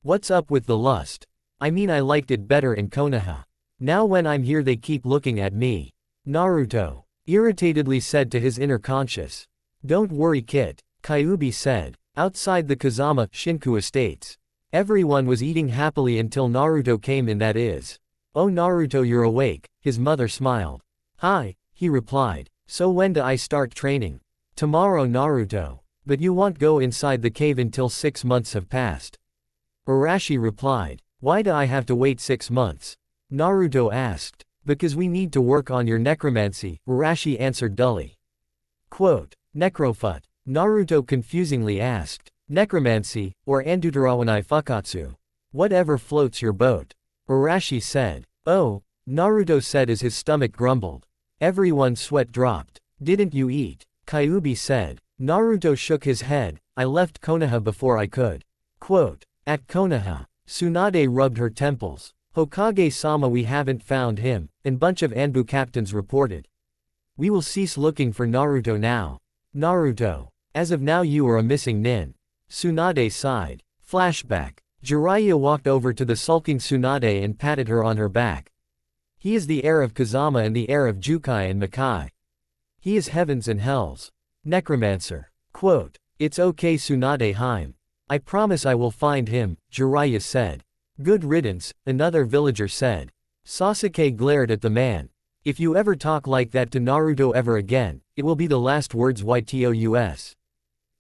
What's up with the lust? I mean I liked it better in Konoha. Now when I'm here they keep looking at me. Naruto irritatedly said to his inner conscious. Don't worry kid, Kyuubi said. Outside the Kazama Shinku estates, everyone was eating happily until Naruto came in that is. Oh Naruto you're awake, his mother smiled. Hi, he replied. So when do I start training? Tomorrow Naruto. But you won't go inside the cave until 6 months have passed. Arashi replied. Why do I have to wait 6 months? Naruto asked. Because we need to work on your necromancy, Arashi answered dully. Quote. Necrofut. Naruto confusingly asked. Necromancy, or Andutarawanai Fukatsu. Whatever floats your boat. Arashi said. Oh, Naruto said as his stomach grumbled. Everyone's sweat dropped. Didn't you eat? Kyuubi said. Naruto shook his head. I left Konoha before I could. Quote. At Konoha. Tsunade rubbed her temples. Hokage-sama we haven't found him, and bunch of Anbu captains reported. We will cease looking for Naruto now. Naruto. As of now you are a missing nin. Tsunade sighed. Flashback. Jiraiya walked over to the sulking Tsunade and patted her on her back. He is the heir of Kazama and the heir of Jukai and Makai. He is heavens and hells. Necromancer. Quote. It's okay Tsunade Haim. I promise I will find him, Jiraiya said. Good riddance, another villager said. Sasuke glared at the man. If you ever talk like that to Naruto ever again, it will be the last words YTOUS.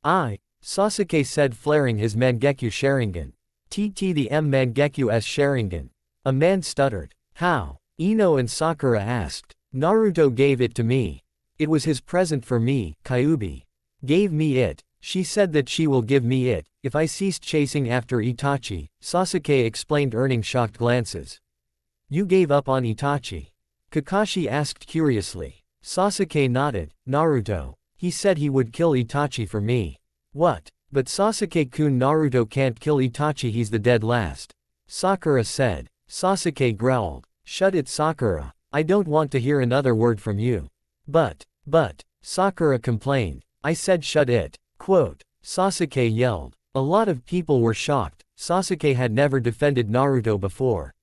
Sasuke said flaring his Mangekyo Sharingan. TT the M Mangekyo S Sharingan. A man stuttered. How? Ino and Sakura asked. Naruto gave it to me. It was his present for me, Kyuubi. Gave me it. She said that she will give me it, if I ceased chasing after Itachi, Sasuke explained earning shocked glances. You gave up on Itachi? Kakashi asked curiously. Sasuke nodded. Naruto. He said he would kill Itachi for me. What? But Sasuke-kun Naruto can't kill Itachi he's the dead last. Sakura said. Sasuke growled. Shut it Sakura. I don't want to hear another word from you. But, Sakura complained. I said shut it. Quote. Sasuke yelled. A lot of people were shocked. Sasuke had never defended Naruto before.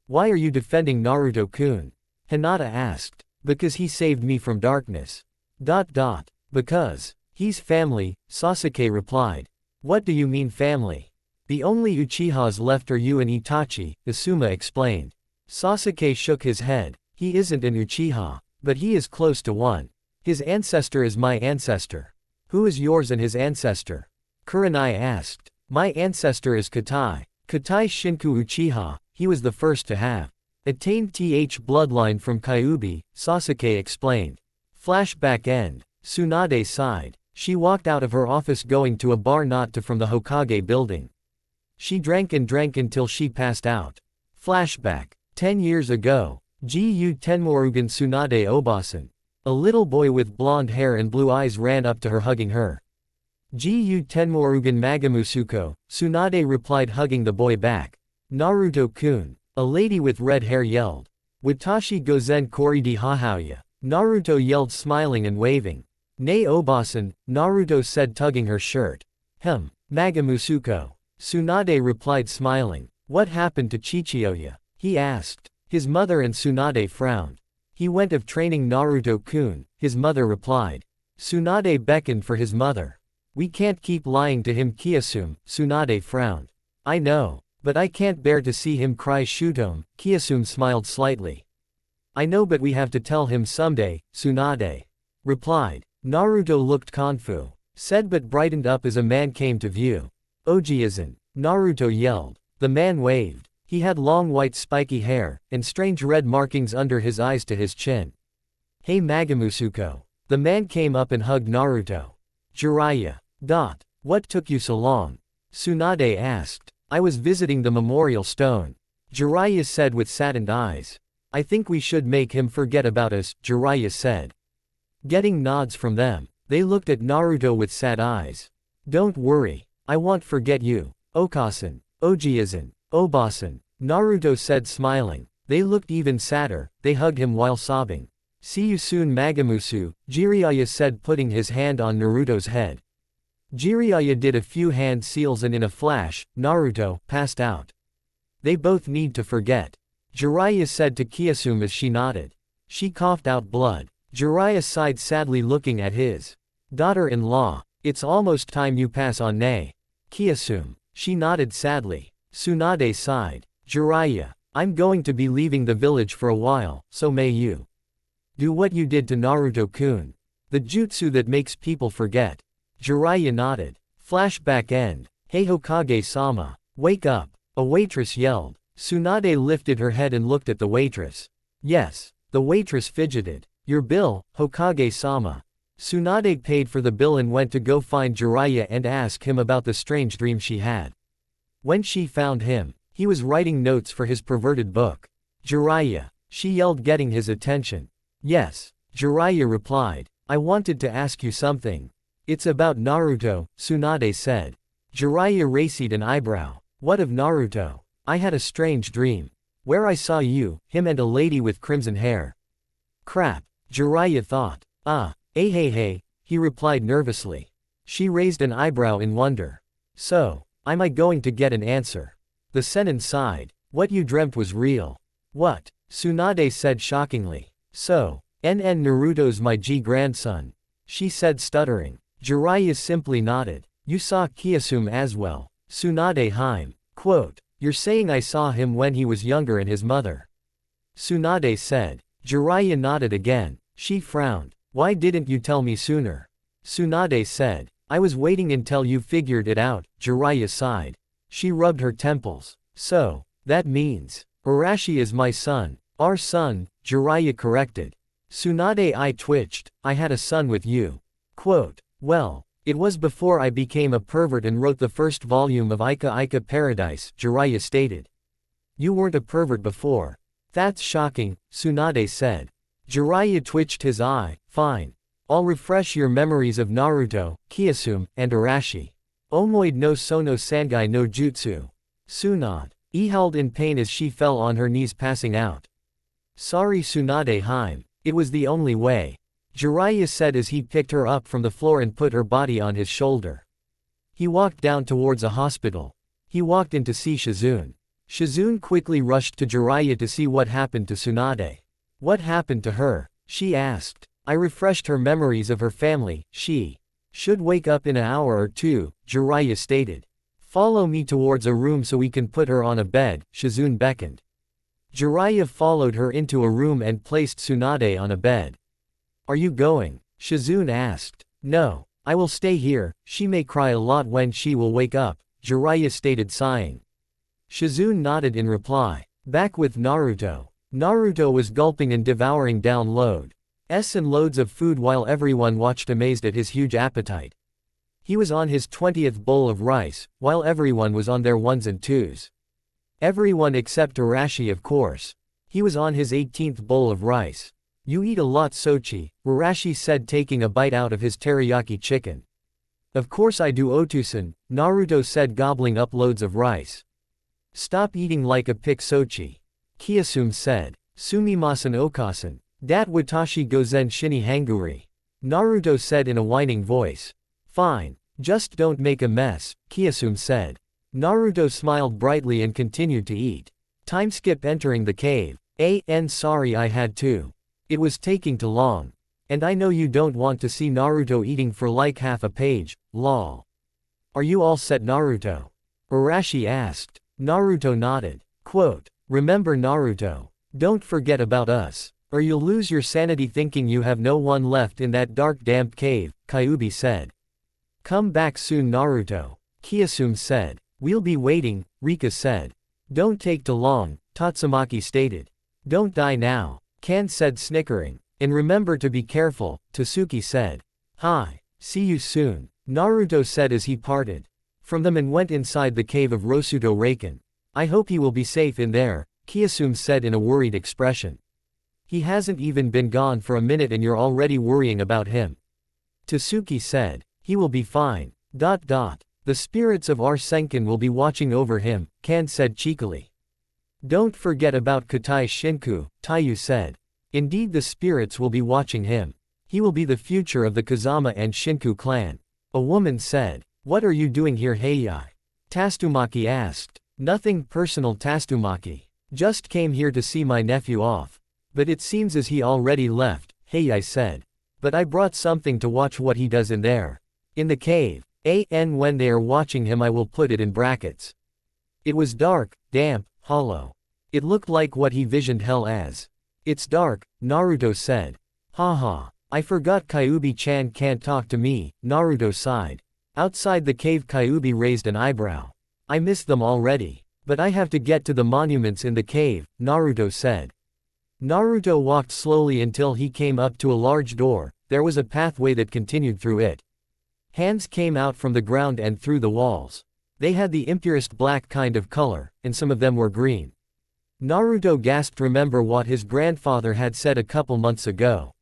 Why are you defending Naruto-kun? Hinata asked. Because he saved me from darkness. Because. He's family, Sasuke replied. What do you mean family? The only Uchihas left are you and Itachi, Asuma explained. Sasuke shook his head. He isn't an Uchiha, but he is close to one. His ancestor is my ancestor. Who is yours and his ancestor? Kurenai asked. My ancestor is Katai. Katai Shinku Uchiha, he was the first to have attained Th bloodline from Kyuubi, Sasuke explained. Flashback end. Tsunade sighed. She walked out of her office going to a bar not too from the Hokage building. She drank and drank until she passed out. Flashback. 10 years ago. Gu Tenmorugan Tsunade Obasan. A little boy with blonde hair and blue eyes ran up to her hugging her. Gu Tenmorugan Magamusuko, Tsunade replied hugging the boy back. Naruto-kun. A lady with red hair yelled. Watashi gozen koridi hahouya. Naruto yelled smiling and waving. Nei Obasan, Naruto said tugging her shirt. Magamusuko. Tsunade replied smiling. What happened to Chichiouya? He asked. His mother and Tsunade frowned. He went of training Naruto-kun, his mother replied. Tsunade beckoned for his mother. We can't keep lying to him Kiyasume, Tsunade frowned. I know, but I can't bear to see him cry Shutome, Kiyasume smiled slightly. I know but we have to tell him someday, Tsunade replied. Naruto looked confu. Said but brightened up as a man came to view. Oji-izan, Naruto yelled. The man waved. He had long white spiky hair, and strange red markings under his eyes to his chin. Hey Magamusuko. The man came up and hugged Naruto. Jiraiya. What took you so long? Tsunade asked. I was visiting the memorial stone. Jiraiya said with saddened eyes. I think we should make him forget about us, Jiraiya said. Getting nods from them, they looked at Naruto with sad eyes. Don't worry, I won't forget you, Okasan, Oji-izan, Obasan, Naruto said smiling. They looked even sadder, they hugged him while sobbing. See you soon Magamusu, Jiraiya said putting his hand on Naruto's head. Jiraiya did a few hand seals and in a flash, Naruto passed out. They both need to forget. Jiraiya said to Kiyasume as she nodded. She coughed out blood. Jiraiya sighed sadly looking at his daughter-in-law. It's almost time you pass on Nei. Kiyasume. She nodded sadly. Tsunade sighed. Jiraiya. I'm going to be leaving the village for a while, so may you do what you did to Naruto-kun. The jutsu that makes people forget. Jiraiya nodded. Flashback end. Hey Hokage-sama. Wake up. A waitress yelled. Tsunade lifted her head and looked at the waitress. Yes. The waitress fidgeted. Your bill, Hokage-sama. Tsunade paid for the bill and went to go find Jiraiya and ask him about the strange dream she had. When she found him, he was writing notes for his perverted book. Jiraiya. She yelled getting his attention. Yes. Jiraiya replied. I wanted to ask you something. It's about Naruto, Tsunade said. Jiraiya raised an eyebrow. What of Naruto? I had a strange dream. Where I saw you, him and a lady with crimson hair. Crap. Jiraiya thought. Hey, he replied nervously. She raised an eyebrow in wonder. So, am I going to get an answer? The Sennin sighed. What you dreamt was real. What? Tsunade said shockingly. So, Naruto's my grandson. She said stuttering. Jiraiya simply nodded. You saw Kiyasume as well. Tsunade Haim. Quote. You're saying I saw him when he was younger and his mother. Tsunade said. Jiraiya nodded again. She frowned. Why didn't you tell me sooner? Tsunade said. I was waiting until you figured it out, Jiraiya sighed. She rubbed her temples. So, that means, Arashi is my son. Our son, Jiraiya corrected. Tsunade eye twitched. I had a son with you. Quote. Well, it was before I became a pervert and wrote the first volume of Ika Ika Paradise, Jiraiya stated. You weren't a pervert before. That's shocking, Tsunade said. Jiraiya twitched his eye. Fine. I'll refresh your memories of Naruto, Kiyasume, and Arashi. Omoid no sono sangai no jutsu. Tsunade. Howled in pain as she fell on her knees passing out. Sorry Tsunade Haim. It was the only way. Jiraiya said as he picked her up from the floor and put her body on his shoulder. He walked down towards a hospital. He walked in to see Shizune. Shizune quickly rushed to Jiraiya to see what happened to Tsunade. What happened to her? She asked. I refreshed her memories of her family. She should wake up in an hour or two, Jiraiya stated. Follow me towards a room so we can put her on a bed, Shizune beckoned. Jiraiya followed her into a room and placed Tsunade on a bed. Are you going? Shizune asked. No, I will stay here, she may cry a lot when she will wake up, Jiraiya stated sighing. Shizune nodded in reply. Back with Naruto. Naruto was gulping and devouring down loads and loads of food while everyone watched amazed at his huge appetite. He was on his 20th bowl of rice, while everyone was on their ones and twos. Everyone except Arashi, of course. He was on his 18th bowl of rice. You eat a lot, Sochi, Arashi said, taking a bite out of his teriyaki chicken. Of course I do, Otusan, Naruto said, gobbling up loads of rice. Stop eating like a pig, Sochi, Kiyasume said. Sumimasen Okasan. Dat watashi gozen shini hanguri, Naruto said in a whining voice. Fine. Just don't make a mess, Kiyasume said. Naruto smiled brightly and continued to eat. Time skip entering the cave. Sorry I had to. It was taking too long. And I know you don't want to see Naruto eating for like half a page, lol. Are you all set, Naruto? Arashi asked. Naruto nodded. Quote, remember Naruto. Don't forget about us. Or you'll lose your sanity thinking you have no one left in that dark damp cave, Kyuubi said. Come back soon, Naruto, Kiyasume said. We'll be waiting, Rika said. Don't take too long, Tatsumaki stated. Don't die now, Kan said, snickering. And remember to be careful, Tasuki said. Hi, see you soon, Naruto said as he parted from them and went inside the cave of Rosuto Raken. I hope he will be safe in there, Kiyasume said in a worried expression. He hasn't even been gone for a minute and you're already worrying about him. Tasuki said. He will be fine. The spirits of our Senkin will be watching over him, Kan said cheekily. Don't forget about Katai Shinku, Taiyu said. Indeed, the spirits will be watching him. He will be the future of the Kazama and Shinku clan. A woman said. What are you doing here, Heiyai? Tatsumaki asked. Nothing personal, Tatsumaki. Just came here to see my nephew off. But it seems as he already left, Heiyai said. But I brought something to watch what he does in there. In the cave. When they are watching him, I will put it in brackets. It was dark, damp, hollow. It looked like what he visioned hell as. It's dark, Naruto said. Haha, I forgot Kyuubi-chan can't talk to me, Naruto sighed. Outside the cave, Kyuubi raised an eyebrow. I miss them already. But I have to get to the monuments in the cave, Naruto said. Naruto walked slowly until he came up to a large door. There was a pathway that continued through it. Hands came out from the ground and through the walls. They had the impurest black kind of color, and some of them were green. Naruto gasped, remember what his grandfather had said a couple months ago.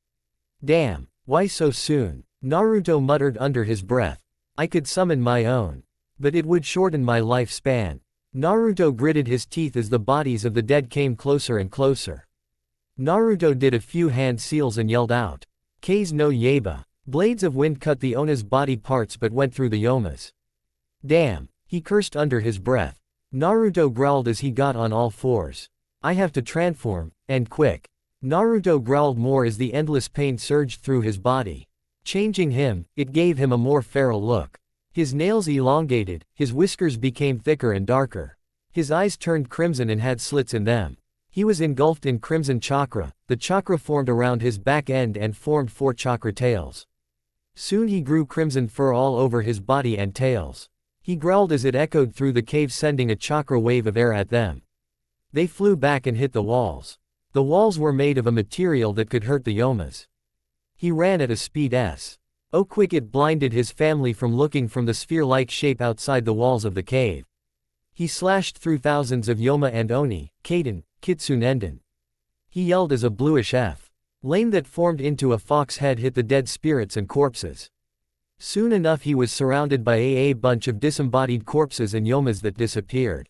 Damn, why so soon? Naruto muttered under his breath. I could summon my own. But it would shorten my lifespan. Naruto gritted his teeth as the bodies of the dead came closer and closer. Naruto did a few hand seals and yelled out. Kase no Yaiba. Blades of wind cut the Ona's body parts but went through the Yoma's. Damn, he cursed under his breath. Naruto growled as he got on all fours. I have to transform, and quick. Naruto growled more as the endless pain surged through his body. Changing him, it gave him a more feral look. His nails elongated, his whiskers became thicker and darker. His eyes turned crimson and had slits in them. He was engulfed in crimson chakra. The chakra formed around his back end and formed 4 chakra tails. Soon he grew crimson fur all over his body and tails. He growled as it echoed through the cave, sending a chakra wave of air at them. They flew back and hit the walls. The walls were made of a material that could hurt the Yomas. He ran at a speed s. Oh quick, it blinded his family from looking from the sphere-like shape outside the walls of the cave. He slashed through thousands of Yoma and Oni, Kaden, Kitsunenden. He yelled as a bluish flame that formed into a fox head hit the dead spirits and corpses. Soon enough he was surrounded by a bunch of disembodied corpses and Yomas that disappeared.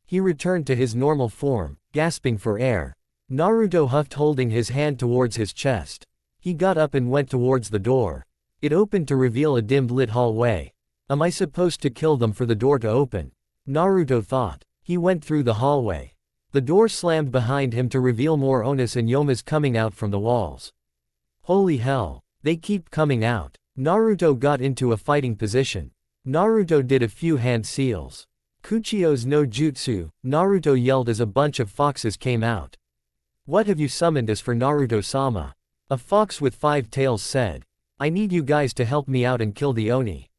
He returned to his normal form, gasping for air. Naruto huffed, holding his hand towards his chest. He got up and went towards the door. It opened to reveal a dimmed lit hallway. Am I supposed to kill them for the door to open? Naruto thought. He went through the hallway. The door slammed behind him to reveal more Onis and Yomas coming out from the walls. Holy hell. They keep coming out. Naruto got into a fighting position. Naruto did a few hand seals. Kuchio's no jutsu, Naruto yelled as a bunch of foxes came out. What have you summoned as for Naruto-sama? A fox with 5 tails said. I need you guys to help me out and kill the Oni.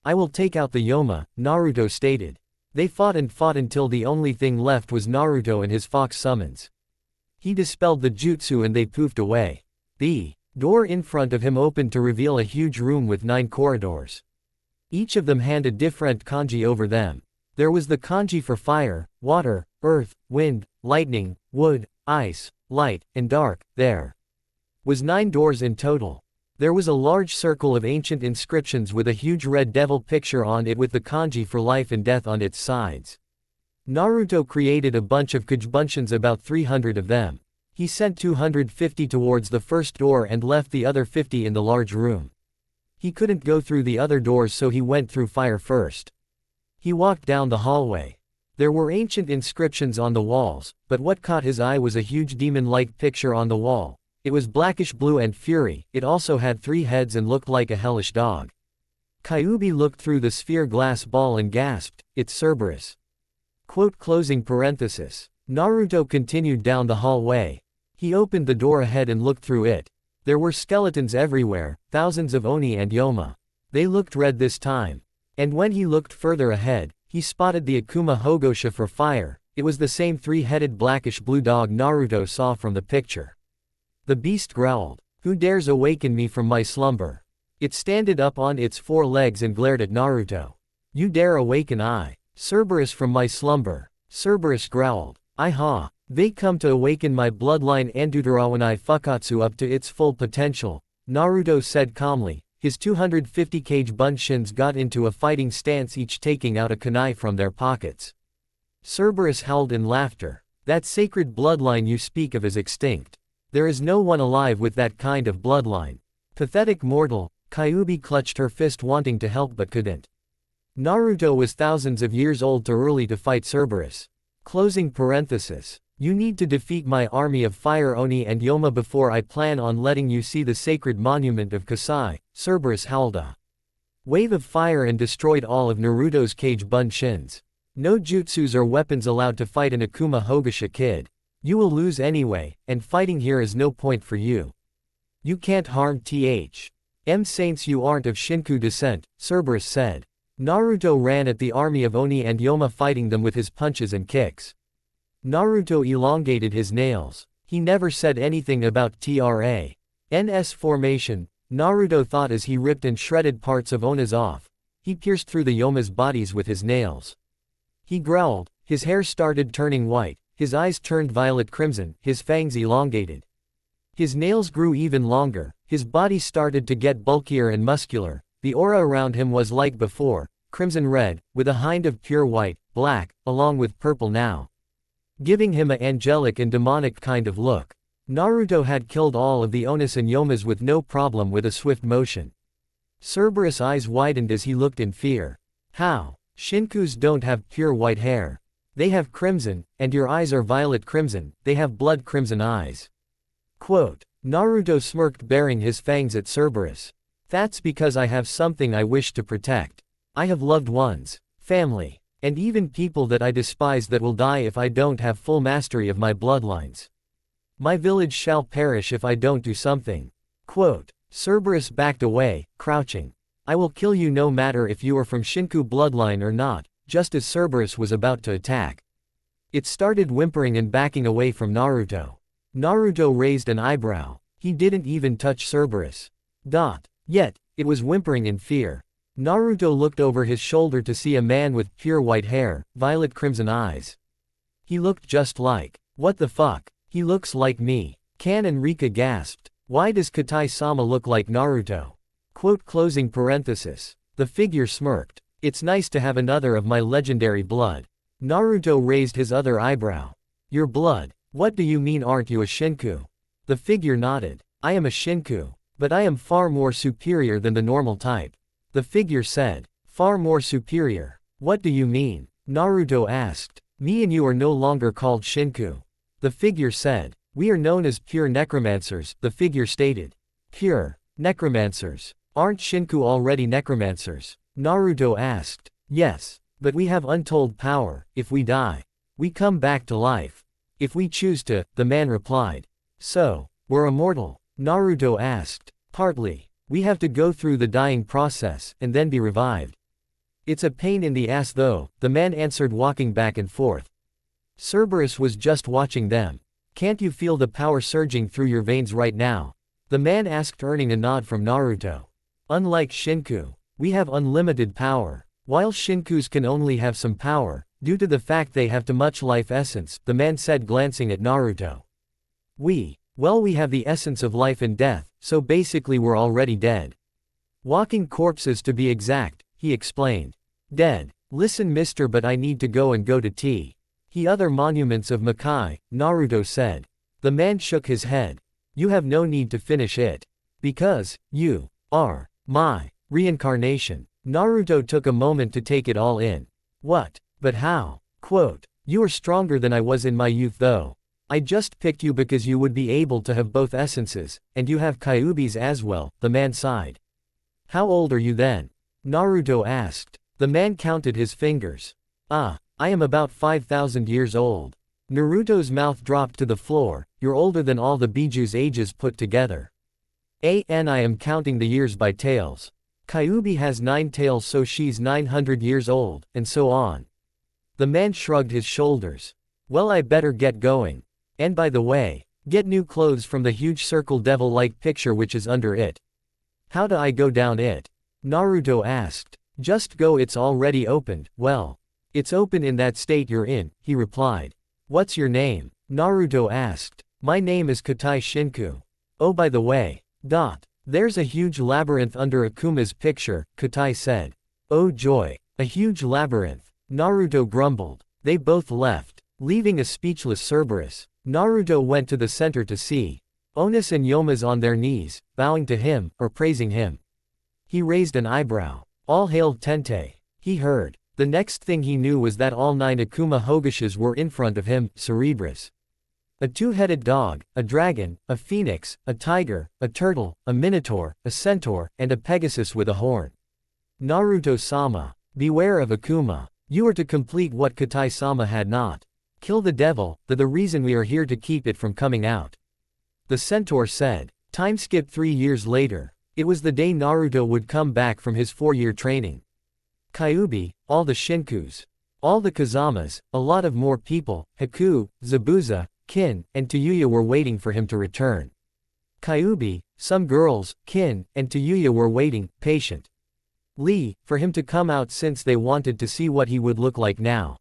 I will take out the Yoma, Naruto stated. They fought and fought until the only thing left was Naruto and his fox summons. He dispelled the jutsu and they poofed away. The door in front of him opened to reveal a huge room with 9 corridors. Each of them had a different kanji over them. There was the kanji for fire, water, earth, wind, lightning, wood, ice, light, and dark. There was 9 doors in total. There was a large circle of ancient inscriptions with a huge red devil picture on it with the kanji for life and death on its sides. Naruto created a bunch of kujbunshians, about 300 of them. He sent 250 towards the first door and left the other 50 in the large room. He couldn't go through the other doors, so he went through fire first. He walked down the hallway. There were ancient inscriptions on the walls, but what caught his eye was a huge demon-like picture on the wall. It was blackish blue and fury. It also had 3 heads and looked like a hellish dog. Kyuubi looked through the sphere glass ball and gasped, "It's Cerberus." Quote closing parenthesis. Naruto continued down the hallway. He opened the door ahead and looked through it. There were skeletons everywhere, thousands of Oni and Yoma. They looked red this time. And when he looked further ahead, he spotted the Akuma Hogosha for fire. It was the same 3-headed blackish blue dog Naruto saw from the picture. The beast growled, "Who dares awaken me from my slumber?" It standed up on its 4 legs and glared at Naruto. "You dare awaken I, Cerberus, from my slumber?" Cerberus growled, "I-ha. They come to awaken my bloodline Andutarawanai Fukatsu up to its full potential," Naruto said calmly. His 250 Bunshians got into a fighting stance, each taking out a kunai from their pockets. Cerberus howled in laughter. "That sacred bloodline you speak of is extinct. There is no one alive with that kind of bloodline. Pathetic mortal." Kyuubi clutched her fist, wanting to help but couldn't. Naruto was thousands of years old too early to fight Cerberus. Closing parenthesis. "You need to defeat my army of fire Oni and Yoma before I plan on letting you see the sacred monument of Kasai," Cerberus howled a wave of fire and destroyed all of Naruto's Bunshians. "No jutsus or weapons allowed to fight an Akuma Hogosha, kid. You will lose anyway, and fighting here is no point for you. You can't harm Saints, you aren't of Shinku descent," Cerberus said. Naruto ran at the army of Oni and Yoma, fighting them with his punches and kicks. Naruto elongated his nails. He never said anything about TRANS formation, Naruto thought as he ripped and shredded parts of Ona's off. He pierced through the Yoma's bodies with his nails. He growled. His hair started turning white, his eyes turned violet crimson, his fangs elongated. His nails grew even longer, his body started to get bulkier and muscular. The aura around him was like before, crimson red, with a hint of pure white, black, along with purple now, giving him a angelic and demonic kind of look. Naruto had killed all of the Onis and Yomas with no problem, with a swift motion. Cerberus' eyes widened as he looked in fear. "How? Shinkus don't have pure white hair. They have crimson, and your eyes are violet crimson, they have blood crimson eyes." Quote. Naruto smirked, baring his fangs at Cerberus. "That's because I have something I wish to protect. I have loved ones, family, and even people that I despise that will die if I don't have full mastery of my bloodlines. My village shall perish if I don't do something." Quote. Cerberus backed away, crouching. "I will kill you no matter if you are from Shinku bloodline or not," just as Cerberus was about to attack. It started whimpering and backing away from Naruto. Naruto raised an eyebrow. He didn't even touch Cerberus. Yet, it was whimpering in fear. Naruto looked over his shoulder to see a man with pure white hair, violet crimson eyes. He looked just like. "What the fuck? He looks like me." Kan and Rika gasped. "Why does Katai-sama look like Naruto?" Quote closing parenthesis. The figure smirked. "It's nice to have another of my legendary blood." Naruto raised his other eyebrow. "Your blood? What do you mean, aren't you a Shinku?" The figure nodded. "I am a Shinku. But I am far more superior than the normal type." The figure said. "Far more superior? What do you mean?" Naruto asked. "Me and you are no longer called Shinku." The figure said. "We are known as pure necromancers," the figure stated. Pure. Necromancers. Aren't Shinku already necromancers? Naruto asked. Yes. But we have untold power. If we die, we come back to life. If we choose to, the man replied. So, we're immortal? Naruto asked. Partly. We have to go through the dying process, and then be revived. It's a pain in the ass though, the man answered, walking back and forth. Cerberus was just watching them. Can't you feel the power surging through your veins right now? The man asked, earning a nod from Naruto. Unlike Shinku, we have unlimited power. While Shinkus can only have some power, due to the fact they have too much life essence, the man said, glancing at Naruto. Well, we have the essence of life and death, so basically we're already dead. Walking corpses to be exact, he explained. Dead. Listen mister, but I need to go to tea. He other monuments of Makai, Naruto said. The man shook his head. You have no need to finish it. Because, you are my reincarnation. Naruto took a moment to take it all in. What? But how? Quote, you are stronger than I was in my youth though. I just picked you because you would be able to have both essences, and you have Kyuubi's as well, the man sighed. How old are you then? Naruto asked. The man counted his fingers. I am about 5,000 years old. Naruto's mouth dropped to the floor. You're older than all the Biju's ages put together. I am counting the years by tails. Kyuubi has 9 tails, so she's 900 years old, and so on. The man shrugged his shoulders. Well, I better get going. And by the way, get new clothes from the huge circle devil-like picture which is under it. How do I go down it? Naruto asked. Just go, it's already opened. Well, it's open in that state you're in, he replied. What's your name? Naruto asked. My name is Katai Shinku. Oh, by the way. There's a huge labyrinth under Akuma's picture, Katai said. Oh joy. A huge labyrinth. Naruto grumbled. They both left, leaving a speechless Cerberus. Naruto went to the center to see Onis and Yoma's on their knees, bowing to him, or praising him. He raised an eyebrow. All hail Tente. He heard. The next thing he knew was that all 9 Akuma Hogashes were in front of him, Cerebrus. A 2-headed dog, a dragon, a phoenix, a tiger, a turtle, a minotaur, a centaur, and a pegasus with a horn. Naruto-sama. Beware of Akuma. You are to complete what Katai-sama had not. Kill the devil, the reason we are here to keep it from coming out. The centaur said. Time skipped 3 years later. It was the day Naruto would come back from his 4-year training. Kyuubi, all the Shinkus, all the Kazamas, a lot of more people, Haku, Zabuza, Kin, and Tayuya were waiting for him to return. Kyuubi, some girls, Kin, and Tayuya were waiting, patient. For him to come out since they wanted to see what he would look like now.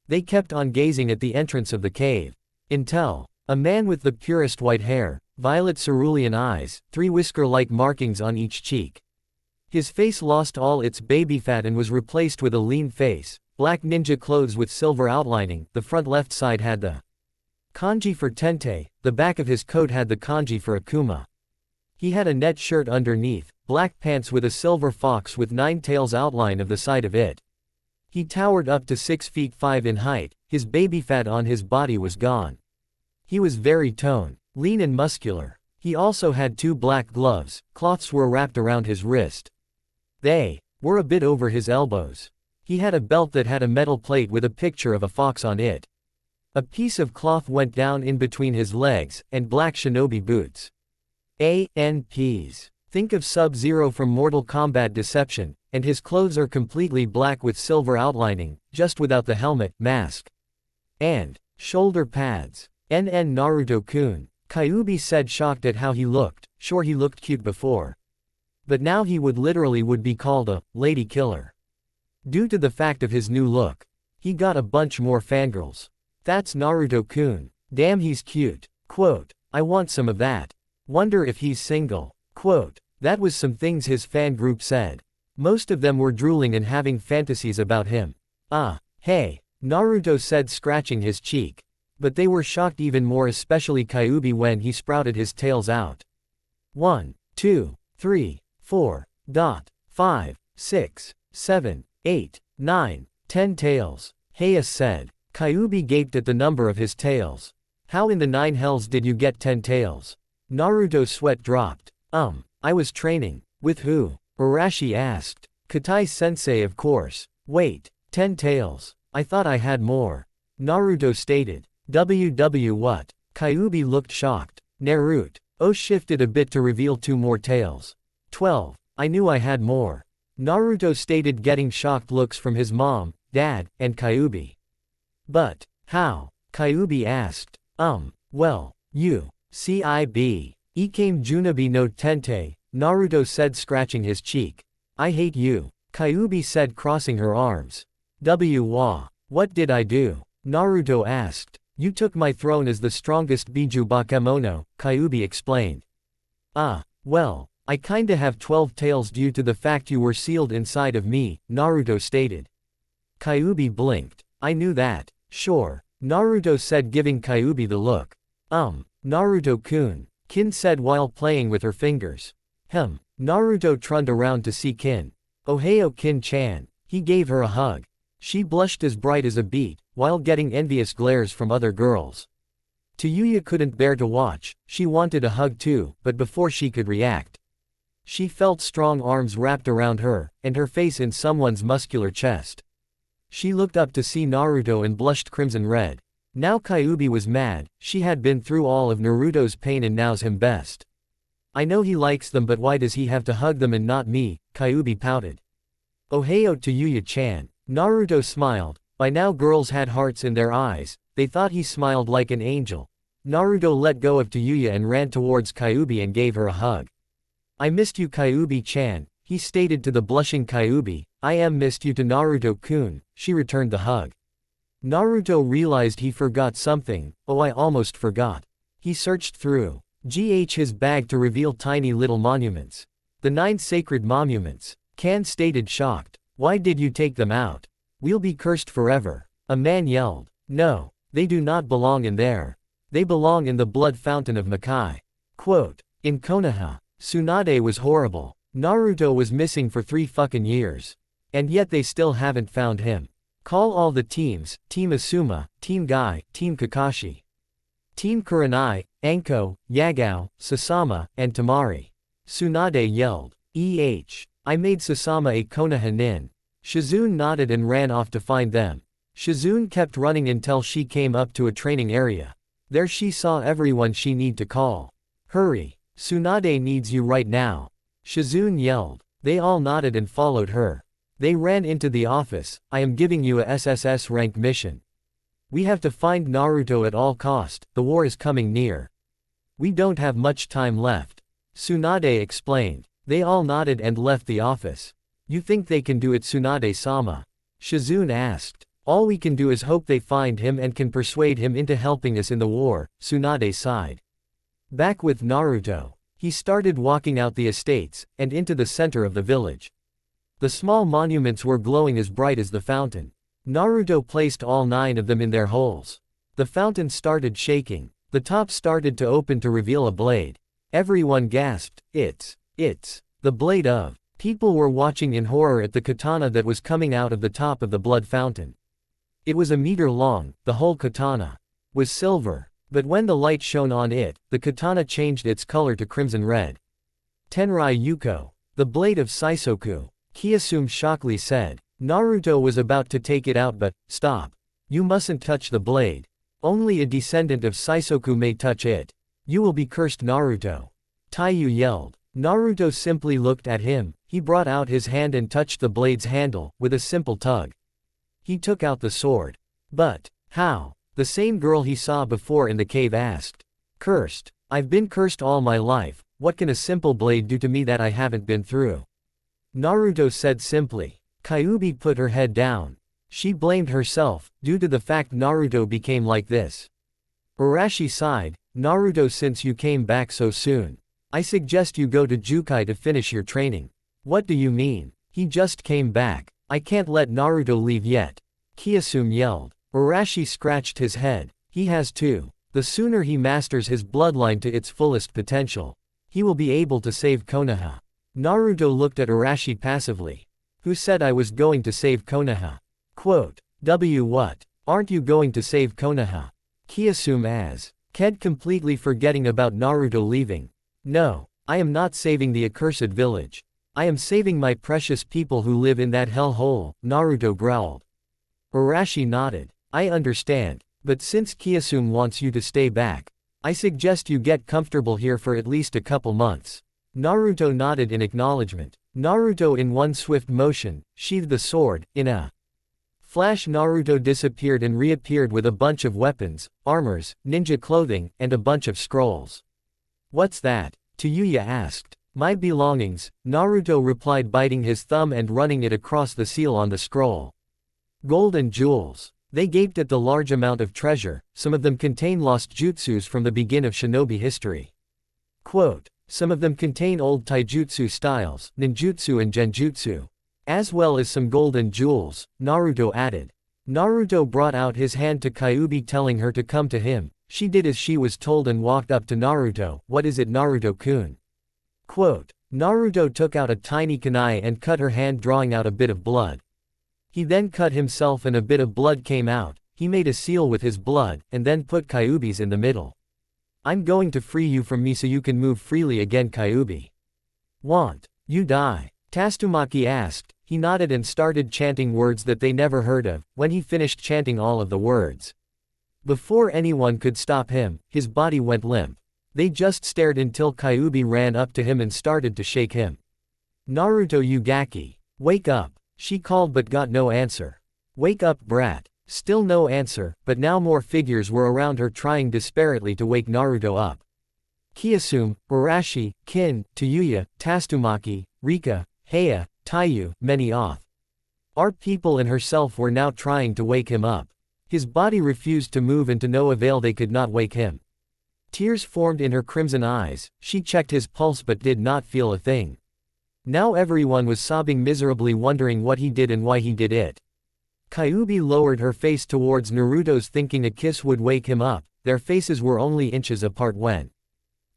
They kept on gazing at the entrance of the cave. Until, a man with the purest white hair, violet cerulean eyes, 3 whisker-like markings on each cheek. His face lost all its baby fat and was replaced with a lean face, black ninja clothes with silver outlining, the front left side had the kanji for Tente, the back of his coat had the kanji for Akuma. He had a net shirt underneath, black pants with a silver fox with 9 tails outline of the side of it. He towered up to 6 feet 5 in height, his baby fat on his body was gone. He was very toned, lean and muscular. He also had 2 black gloves, cloths were wrapped around his wrist. They were a bit over his elbows. He had a belt that had a metal plate with a picture of a fox on it. A piece of cloth went down in between his legs, and black shinobi boots. ANPs. Think of Sub-Zero from Mortal Kombat Deception, and his clothes are completely black with silver outlining, just without the helmet, mask, and shoulder pads. Naruto-kun. Kyuubi said, shocked at how he looked. Sure, he looked cute before. But now he would be called a lady killer. Due to the fact of his new look. He got a bunch more fangirls. That's Naruto-kun. Damn, he's cute. Quote, I want some of that. Wonder if he's single. Quote, that was some things his fan group said. Most of them were drooling and having fantasies about him. Hey, Naruto said, scratching his cheek. But they were shocked even more, especially Kyuubi, when he sprouted his tails out. 1, 2, 3, 4, 5, 6, 7, 8, 9, 10 tails. Heias said. Kyuubi gaped at the number of his tails. How in the 9 hells did you get 10 tails? Naruto's sweat dropped. I was training. With who? Arashi asked. Katai-sensei, of course. Wait. 10 tails. I thought I had more. Naruto stated. What? Kyuubi looked shocked. Naruto shifted a bit to reveal 2 more tails. 12. I knew I had more. Naruto stated, getting shocked looks from his mom, dad, and Kyuubi. But, how? Kyuubi asked. Well, you. Cib. Ikame Junabi no Tente, Naruto said, scratching his cheek. I hate you. Kyuubi said, crossing her arms. Wa. What did I do? Naruto asked. You took my throne as the strongest Biju Bakemono, Kyuubi explained. Well, I kinda have 12 tails due to the fact you were sealed inside of me, Naruto stated. Kyuubi blinked. I knew that. Sure, Naruto said, giving Kyuubi the look. Naruto-kun, Kin said while playing with her fingers. Naruto turned around to see Kin. Ohio Kin-chan. He gave her a hug. She blushed as bright as a beet, while getting envious glares from other girls. Tayuya couldn't bear to watch, she wanted a hug too, but before she could react, she felt strong arms wrapped around her, and her face in someone's muscular chest. She looked up to see Naruto and blushed crimson red. Now Kyuubi was mad, she had been through all of Naruto's pain and knows him best. I know he likes them, but why does he have to hug them and not me? Kyuubi pouted. Ohio to Yuya-chan. Naruto smiled. By now girls had hearts in their eyes, they thought he smiled like an angel. Naruto let go of Tayuya and ran towards Kyuubi and gave her a hug. I missed you, Kyuubi-chan, he stated to the blushing Kyuubi. I missed you to Naruto-kun, she returned the hug. Naruto realized he forgot something. Oh, I almost forgot. He searched through his bag to reveal tiny little monuments. The 9 sacred monuments. Kan stated, shocked. Why did you take them out? We'll be cursed forever. A man yelled. No, they do not belong in there. They belong in the blood fountain of Makai. Quote. In Konoha, Tsunade was horrible. Naruto was missing for 3 fucking years. And yet they still haven't found him. Call all the teams, Team Asuma, Team Guy, Team Kakashi. Team Kurenai, Anko, Yagao, Sasama, and Tamari. Tsunade yelled. I made Sasama a Konoha nin. Shizune nodded and ran off to find them. Shizune kept running until she came up to a training area. There she saw everyone she need to call. Hurry, Tsunade needs you right now. Shizune yelled. They all nodded and followed her. They ran into the office. I am giving you a SSS rank mission. We have to find Naruto at all cost, the war is coming near. We don't have much time left. Tsunade explained. They all nodded and left the office. You think they can do it, Tsunade-sama? Shizune asked. All we can do is hope they find him and can persuade him into helping us in the war, Tsunade sighed. Back with Naruto. He started walking out the estates, and into the center of the village. The small monuments were glowing as bright as the fountain. Naruto placed all 9 of them in their holes. The fountain started shaking. The top started to open to reveal a blade. Everyone gasped. It's the blade of. People were watching in horror at the katana that was coming out of the top of the blood fountain. It was a meter long, the whole katana was silver, but when the light shone on it, the katana changed its color to crimson red. Tenrai Yuko, the blade of Saisoku, Kiyasume shockingly said. Naruto was about to take it out, but, stop. You mustn't touch the blade. Only a descendant of Saisoku may touch it. You will be cursed, Naruto. Taiyu yelled. Naruto simply looked at him. He brought out his hand and touched the blade's handle, with a simple tug. He took out the sword. But, how? The same girl he saw before in the cave asked. Cursed. I've been cursed all my life, what can a simple blade do to me that I haven't been through? Naruto said simply. Kyuubi put her head down. She blamed herself, due to the fact Naruto became like this. Arashi sighed. Naruto, since you came back so soon, I suggest you go to Jukai to finish your training. What do you mean? He just came back. I can't let Naruto leave yet. Kiyasume yelled. Arashi scratched his head. He has to. The sooner he masters his bloodline to its fullest potential, he will be able to save Konoha. Naruto looked at Arashi passively. Who said I was going to save Konoha? Quote. What? Aren't you going to save Konoha? Kiyasume as. Ked completely forgetting about Naruto leaving. No. I am not saving the accursed village. I am saving my precious people who live in that hell hole, Naruto growled. Arashi nodded. I understand, but since Kiyosume wants you to stay back, I suggest you get comfortable here for at least a couple months. Naruto nodded in acknowledgement. Naruto in one swift motion, sheathed the sword. In a flash Naruto disappeared and reappeared with a bunch of weapons, armors, ninja clothing, and a bunch of scrolls. What's that? Tayuya asked. My belongings, Naruto replied, biting his thumb and running it across the seal on the scroll. Gold and jewels. They gaped at the large amount of treasure, some of them contain lost jutsus from the beginning of shinobi history. Quote, some of them contain old taijutsu styles, ninjutsu and genjutsu. As well as some gold and jewels, Naruto added. Naruto brought out his hand to Kyuubi telling her to come to him. She did as she was told and walked up to Naruto. What is it, Naruto-kun? Quote, Naruto took out a tiny kunai and cut her hand, drawing out a bit of blood. He then cut himself and a bit of blood came out. He made a seal with his blood, and then put Kyuubi's in the middle. I'm going to free you from me so you can move freely again, Kyuubi. Want you die? Tatsumaki asked. He nodded and started chanting words that they never heard of. When he finished chanting all of the words, before anyone could stop him, his body went limp. They just stared until Kyuubi ran up to him and started to shake him. Naruto Ugaki. Wake up. She called but got no answer. Wake up, brat. Still no answer, but now more figures were around her trying desperately to wake Naruto up. Kiyosume, Arashi, Kin, Tayuya, Tatsumaki, Rika, Heya, Taiyu, many oth. Our people and herself were now trying to wake him up. His body refused to move and to no avail they could not wake him. Tears formed in her crimson eyes. She checked his pulse but did not feel a thing. Now everyone was sobbing miserably, wondering what he did and why he did it. Kyuubi lowered her face towards Naruto's, thinking a kiss would wake him up. Their faces were only inches apart when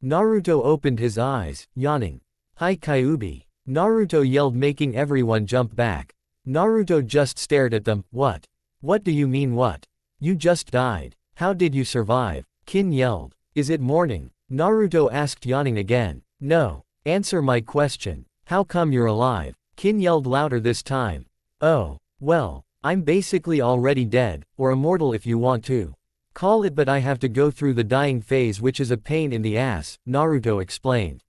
Naruto opened his eyes, yawning. Hi Kyuubi. Naruto yelled, making everyone jump back. Naruto just stared at them. What? What do you mean what? You just died. How did you survive? Kin yelled. Is it morning? Naruto asked, yawning again. No. Answer my question. How come you're alive? Kin yelled louder this time. Oh, well, I'm basically already dead, or immortal if you want to call it, but I have to go through the dying phase, which is a pain in the ass, Naruto explained.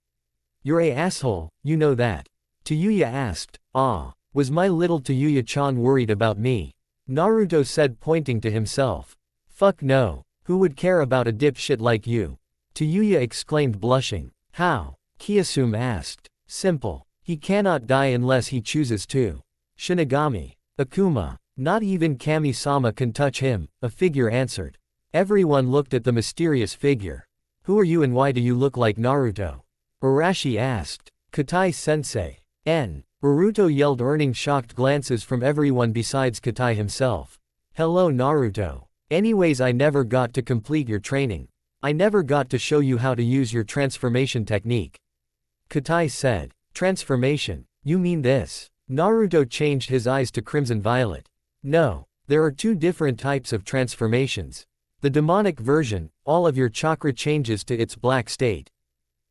You're a asshole, you know that. Tayuya asked. Ah, was my little Tayuya-chan worried about me? Naruto said, pointing to himself. Fuck no. Who would care about a dipshit like you? Tayuya exclaimed, blushing. How? Kiyosume asked. Simple. He cannot die unless he chooses to. Shinigami. Akuma. Not even Kami-sama can touch him, a figure answered. Everyone looked at the mysterious figure. Who are you and why do you look like Naruto? Arashi asked. Katai-sensei. Naruto yelled, earning shocked glances from everyone besides Katai himself. Hello Naruto. Anyways, I never got to complete your training. I never got to show you how to use your transformation technique. Katai said. Transformation? You mean this? Naruto changed his eyes to crimson violet. No. There are two different types of transformations. The demonic version, all of your chakra changes to its black state.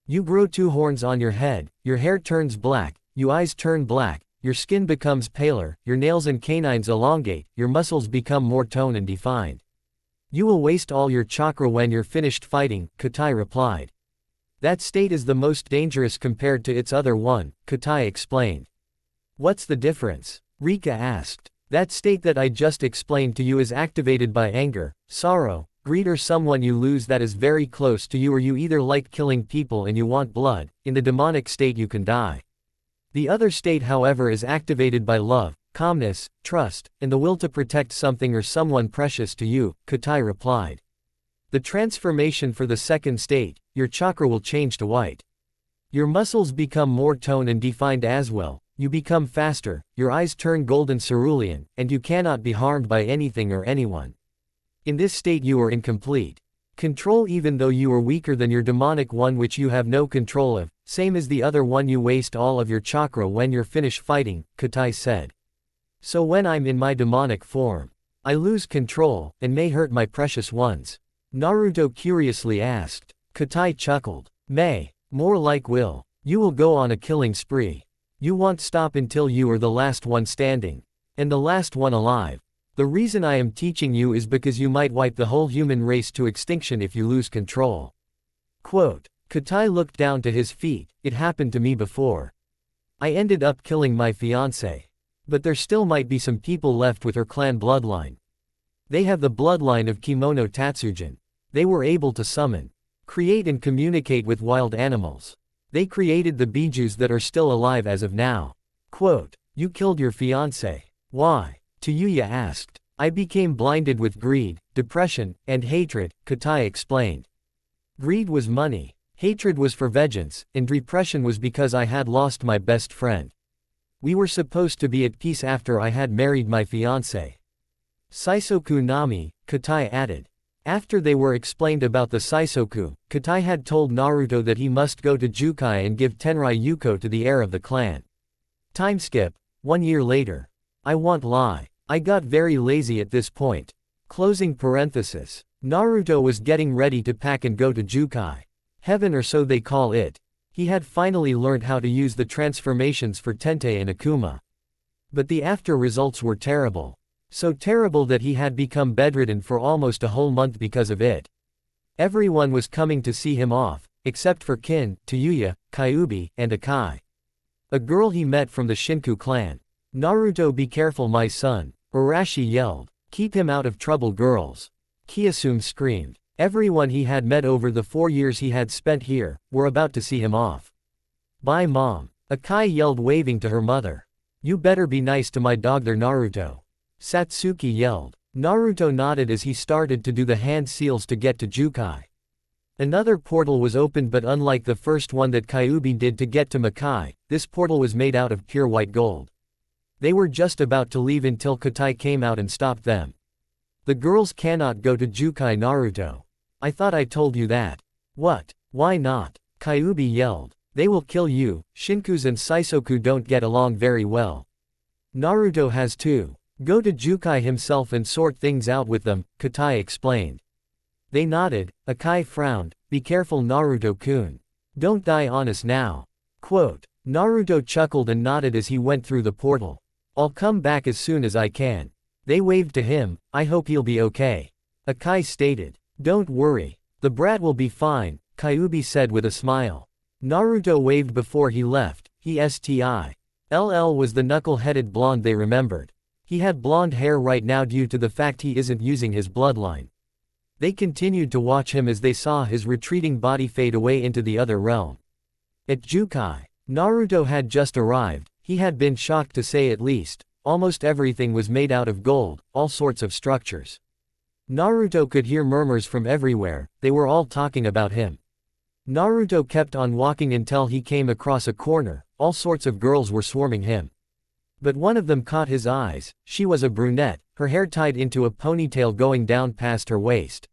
You grow two horns on your head, your hair turns black, your eyes turn black, your skin becomes paler, your nails and canines elongate, your muscles become more toned and defined. You will waste all your chakra when you're finished fighting, Katai replied. That state is the most dangerous compared to its other one, Katai explained. What's the difference? Rika asked. That state that I just explained to you is activated by anger, sorrow, greed, or someone you lose that is very close to you, or you either like killing people and you want blood. In the demonic state you can die. The other state, however, is activated by love, calmness, trust, and the will to protect something or someone precious to you, Katai replied. The transformation for the second state, your chakra will change to white. Your muscles become more toned and defined as well, you become faster, your eyes turn golden cerulean, and you cannot be harmed by anything or anyone. In this state you are in complete control, even though you are weaker than your demonic one which you have no control of, same as the other one. You waste all of your chakra when you're finished fighting, Katai said. So when I'm in my demonic form, I lose control, and may hurt my precious ones. Naruto curiously asked. Katai chuckled. May. More like will. You will go on a killing spree. You won't stop until you are the last one standing. And the last one alive. The reason I am teaching you is because you might wipe the whole human race to extinction if you lose control. Quote. Katai looked down to his feet. It happened to me before. I ended up killing my fiancé. But there still might be some people left with her clan bloodline. They have the bloodline of Kimono Tatsujin. They were able to summon, create and communicate with wild animals. They created the bijus that are still alive as of now. Quote. You killed your fiancé. Why? Tayuya asked. I became blinded with greed, depression, and hatred, Katai explained. Greed was money, hatred was for vengeance, and depression was because I had lost my best friend. We were supposed to be at peace after I had married my fiancé. Saisoku Nami, Katai added. After they were explained about the Saisoku, Katai had told Naruto that he must go to Jukai and give Tenrai Yuko to the heir of the clan. Time skip, 1 year later. I won't lie. I got very lazy at this point. Closing parenthesis. Naruto was getting ready to pack and go to Jukai. Heaven or so they call it. He had finally learned how to use the transformations for Tente and Akuma. But the after results were terrible. So terrible that he had become bedridden for almost a whole month because of it. Everyone was coming to see him off, except for Kin, Tayuya, Kyuubi, and Akai. A girl he met from the Shinku clan. Naruto, be careful my son, Arashi yelled. Keep him out of trouble, girls. Kiyasume screamed. Everyone he had met over the 4 years he had spent here, were about to see him off. Bye mom. Akai yelled, waving to her mother. You better be nice to my dogger Naruto. Satsuki yelled. Naruto nodded as he started to do the hand seals to get to Jukai. Another portal was opened, but unlike the first one that Kyuubi did to get to Makai, this portal was made out of pure white gold. They were just about to leave until Katai came out and stopped them. The girls cannot go to Jukai, Naruto. I thought I told you that. What? Why not? Kyuubi yelled. They will kill you. Shinkus and Saisoku don't get along very well. Naruto has to go to Jukai himself and sort things out with them, Katai explained. They nodded. Akai frowned. Be careful Naruto-kun. Don't die on us now. Quote. Naruto chuckled and nodded as he went through the portal. I'll come back as soon as I can. They waved to him. I hope he'll be okay. Akai stated. Don't worry. The brat will be fine, Kyuubi said with a smile. Naruto waved before he left. He LL was the knuckle-headed blonde they remembered. He had blonde hair right now due to the fact he isn't using his bloodline. They continued to watch him as they saw his retreating body fade away into the other realm. At Jukai, Naruto had just arrived. He had been shocked to say at least. Almost everything was made out of gold, all sorts of structures. Naruto could hear murmurs from everywhere, they were all talking about him. Naruto kept on walking until he came across a corner, all sorts of girls were swarming him. But one of them caught his eyes. She was a brunette, her hair tied into a ponytail going down past her waist.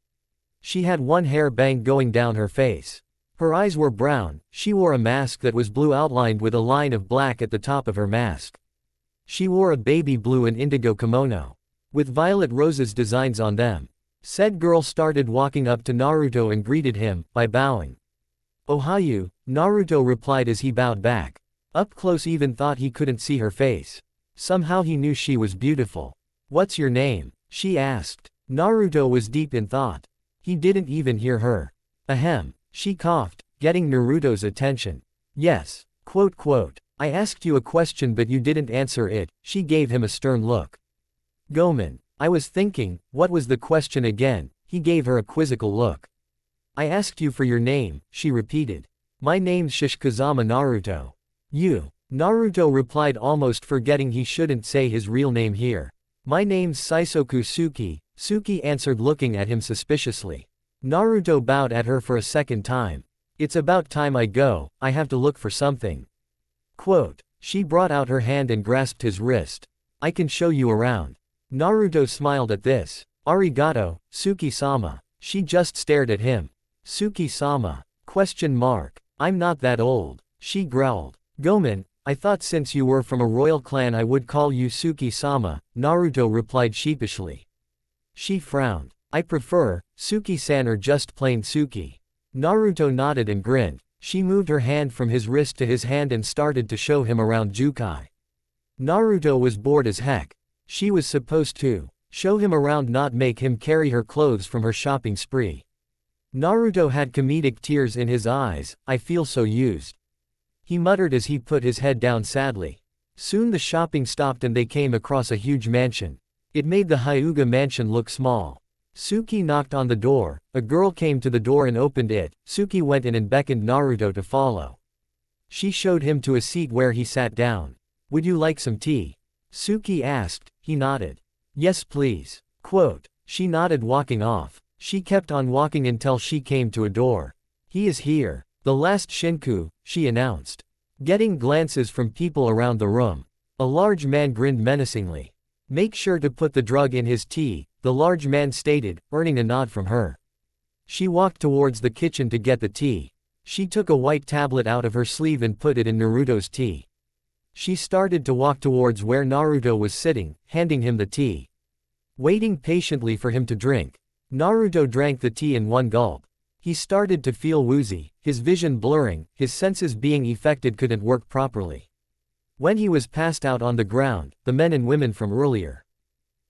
She had one hair bang going down her face. Her eyes were brown, she wore a mask that was blue outlined with a line of black at the top of her mask. She wore a baby blue and indigo kimono, with violet roses designs on them. Said girl started walking up to Naruto and greeted him, by bowing. Ohayu, Naruto replied as he bowed back. Up close even thought he couldn't see her face. Somehow he knew she was beautiful. What's your name? She asked. Naruto was deep in thought. He didn't even hear her. Ahem. She coughed, getting Naruto's attention. Yes. Quote. I asked you a question but you didn't answer it. She gave him a stern look. Gomen. I was thinking, what was the question again? He gave her a quizzical look. I asked you for your name, she repeated. My name's Shishikazama Naruto. You. Naruto replied, almost forgetting he shouldn't say his real name here. My name's Saisoku Suki, Suki answered looking at him suspiciously. Naruto bowed at her for a second time. It's about time I go, I have to look for something. Quote. She brought out her hand and grasped his wrist. I can show you around. Naruto smiled at this. Arigato, Suki-sama. She just stared at him. Suki-sama? ? I'm not that old. She growled. Gomen, I thought since you were from a royal clan I would call you Suki-sama, Naruto replied sheepishly. She frowned. I prefer, Suki-san or just plain Suki. Naruto nodded and grinned. She moved her hand from his wrist to his hand and started to show him around Jukai. Naruto was bored as heck. She was supposed to show him around, not make him carry her clothes from her shopping spree. Naruto had comedic tears in his eyes. I feel so used, he muttered as he put his head down sadly. Soon the shopping stopped and they came across a huge mansion. It made the Hyuga mansion look small. Suki knocked on the door. A girl came to the door and opened it. Suki went in and beckoned Naruto to follow. She showed him to a seat where he sat down. Would you like some tea? Suki asked. He nodded. Yes please. She nodded, walking off. She kept on walking until she came to a door. He is here. The last Shinku, she announced. Getting glances from people around the room. A large man grinned menacingly. Make sure to put the drug in his tea, the large man stated, earning a nod from her. She walked towards the kitchen to get the tea. She took a white tablet out of her sleeve and put it in Naruto's tea. She started to walk towards where Naruto was sitting, handing him the tea. Waiting patiently for him to drink. Naruto drank the tea in one gulp. He started to feel woozy, his vision blurring, his senses being affected, couldn't work properly. When he was passed out on the ground, the men and women from earlier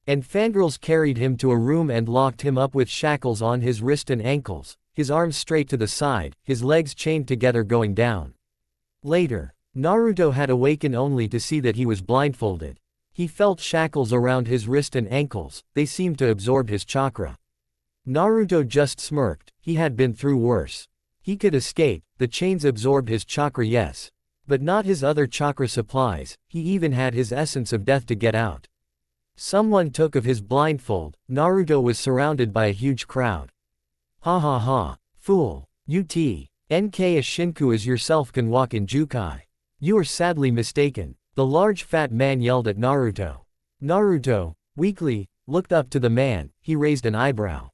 and fangirls carried him to a room and locked him up with shackles on his wrist and ankles, his arms straight to the side, his legs chained together going down. Later, Naruto had awakened only to see that he was blindfolded. He felt shackles around his wrist and ankles, they seemed to absorb his chakra. Naruto just smirked, he had been through worse. He could escape, the chains absorbed his chakra, yes. But not his other chakra supplies, he even had his essence of death to get out. Someone took of his blindfold. Naruto was surrounded by a huge crowd. Ha ha ha, fool, NK a Shinku as yourself can walk in Jukai. You are sadly mistaken, the large fat man yelled at Naruto. Naruto, weakly, looked up to the man, he raised an eyebrow.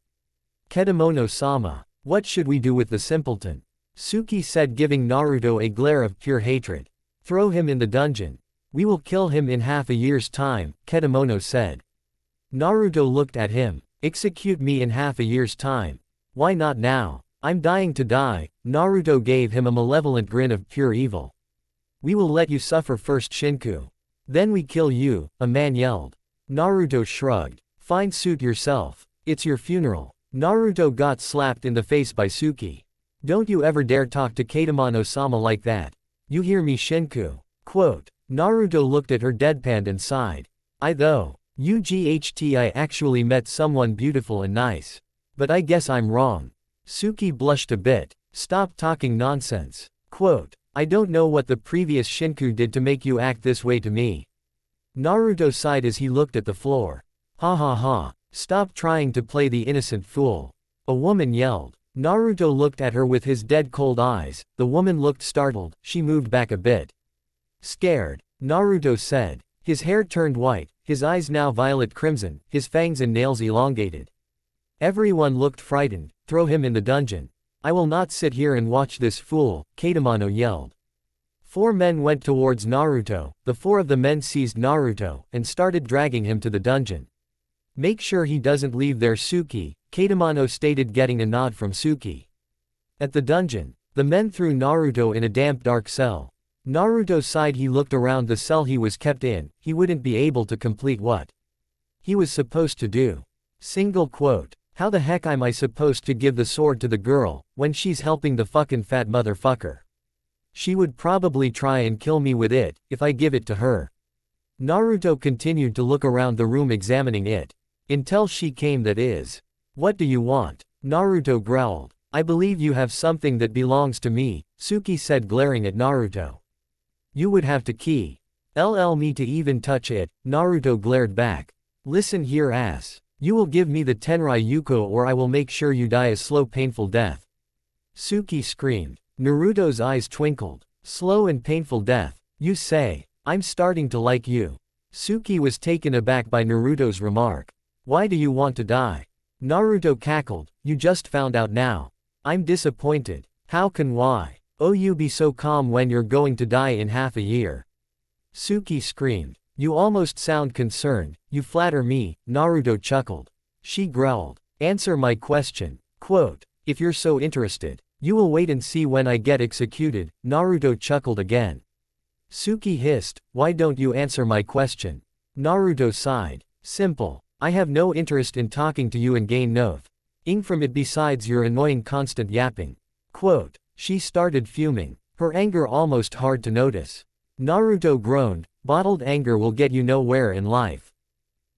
Kedamono-sama, what should we do with the simpleton? Suki said, giving Naruto a glare of pure hatred. Throw him in the dungeon. We will kill him in half a year's time, Kedamono said. Naruto looked at him. Execute me in half a year's time. Why not now? I'm dying to die. Naruto gave him a malevolent grin of pure evil. We will let you suffer first, Shinku. Then we kill you, a man yelled. Naruto shrugged. Fine, suit yourself. It's your funeral. Naruto got slapped in the face by Suki. Don't you ever dare talk to Kedamono-sama like that. You hear me, Shinku? Naruto looked at her deadpanned and sighed. I actually met someone beautiful and nice. But I guess I'm wrong. Suki blushed a bit. Stop talking nonsense. I don't know what the previous Shinku did to make you act this way to me. Naruto sighed as he looked at the floor. Ha ha ha. Stop trying to play the innocent fool. A woman yelled. Naruto looked at her with his dead cold eyes. The woman looked startled, she moved back a bit. Scared, Naruto said. His hair turned white, his eyes now violet crimson, his fangs and nails elongated. Everyone looked frightened. Throw him in the dungeon. I will not sit here and watch this fool, Kedamono yelled. 4 men went towards Naruto. The 4 of the men seized Naruto and started dragging him to the dungeon. Make sure he doesn't leave there, Suki, Kedamono stated, getting a nod from Suki. At the dungeon, the men threw Naruto in a damp dark cell. Naruto sighed. He looked around the cell he was kept in. He wouldn't be able to complete what he was supposed to do. How the heck am I supposed to give the sword to the girl, when she's helping the fucking fat motherfucker? She would probably try and kill me with it, if I give it to her. Naruto continued to look around the room, examining it. Until she came, that is. What do you want? Naruto growled. I believe you have something that belongs to me, Suki said, glaring at Naruto. You would have to me to even touch it, Naruto glared back. Listen here, ass. You will give me the Tenrai Yuko or I will make sure you die a slow painful death. Suki screamed. Naruto's eyes twinkled. Slow and painful death, you say? I'm starting to like you. Suki was taken aback by Naruto's remark. Why do you want to die? Naruto cackled. You just found out now. I'm disappointed. How can why? Oh, you be so calm when you're going to die in half a year. Suki screamed. You almost sound concerned. You flatter me, Naruto chuckled. She growled. Answer my question. If you're so interested. You will wait and see when I get executed, Naruto chuckled again. Suki hissed, why don't you answer my question? Naruto sighed. Simple. I have no interest in talking to you and gain nothing from it besides your annoying constant yapping. Quote. She started fuming, her anger almost hard to notice. Naruto groaned, bottled anger will get you nowhere in life.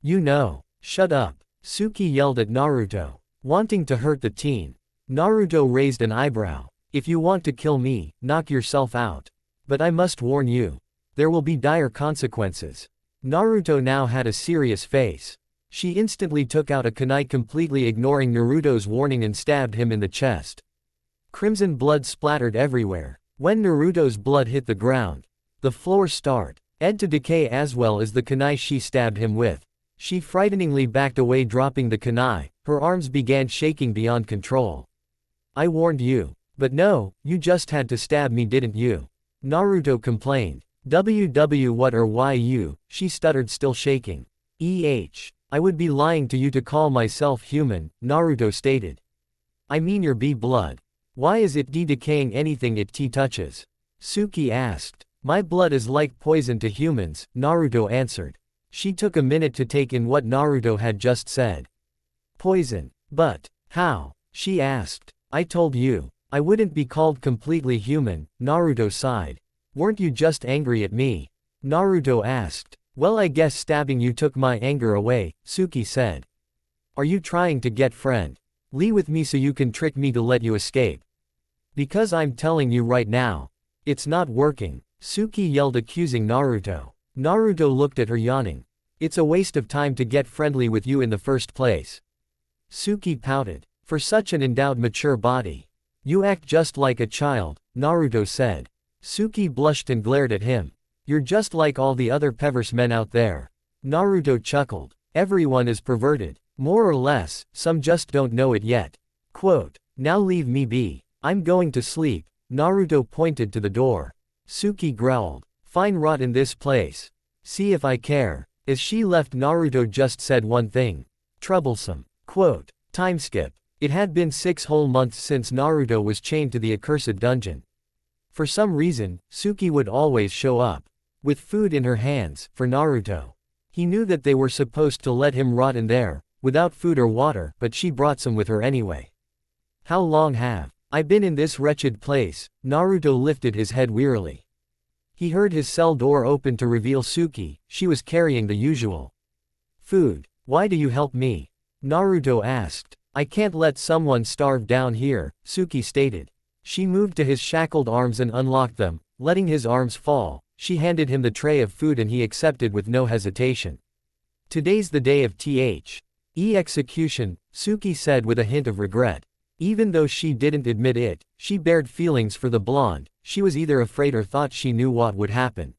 You know. Shut up. Suki yelled at Naruto, wanting to hurt the teen. Naruto raised an eyebrow. If you want to kill me, knock yourself out. But I must warn you. There will be dire consequences. Naruto now had a serious face. She instantly took out a kunai, completely ignoring Naruto's warning, and stabbed him in the chest. Crimson blood splattered everywhere. When Naruto's blood hit the ground, the floor started to decay as well as the kunai she stabbed him with. She frighteningly backed away, dropping the kunai. Her arms began shaking beyond control. I warned you. But no, you just had to stab me, didn't you? Naruto complained. What or why you? She stuttered, still shaking. I would be lying to you to call myself human, Naruto stated. I mean your blood. Why is it decaying anything it touches? Suki asked. My blood is like poison to humans, Naruto answered. She took a minute to take in what Naruto had just said. Poison. But how? She asked. I told you. I wouldn't be called completely human, Naruto sighed. Weren't you just angry at me? Naruto asked. Well, I guess stabbing you took my anger away, Suki said. Are you trying to get friendly with me so you can trick me to let you escape? Because I'm telling you right now, it's not working, Suki yelled, accusing Naruto. Naruto looked at her, yawning. It's a waste of time to get friendly with you in the first place. Suki pouted. For such an endowed mature body, you act just like a child, Naruto said. Suki blushed and glared at him. You're just like all the other perverse men out there. Naruto chuckled. Everyone is perverted. More or less, some just don't know it yet. Quote. Now leave me be. I'm going to sleep. Naruto pointed to the door. Suki growled. Fine, rot in this place. See if I care. As she left, Naruto just said one thing. Troublesome. Quote. Time skip. It had been 6 whole months since Naruto was chained to the accursed dungeon. For some reason, Suki would always show up with food in her hands for Naruto. He knew that they were supposed to let him rot in there, without food or water, but she brought some with her anyway. How long have I been in this wretched place? Naruto lifted his head wearily. He heard his cell door open to reveal Suki. She was carrying the usual food. Why do you help me? Naruto asked. I can't let someone starve down here, Suki stated. She moved to his shackled arms and unlocked them, letting his arms fall. She handed him the tray of food and he accepted with no hesitation. Today's the day of execution, Suki said with a hint of regret. Even though she didn't admit it, she bared feelings for the blonde. She was either afraid or thought she knew what would happen.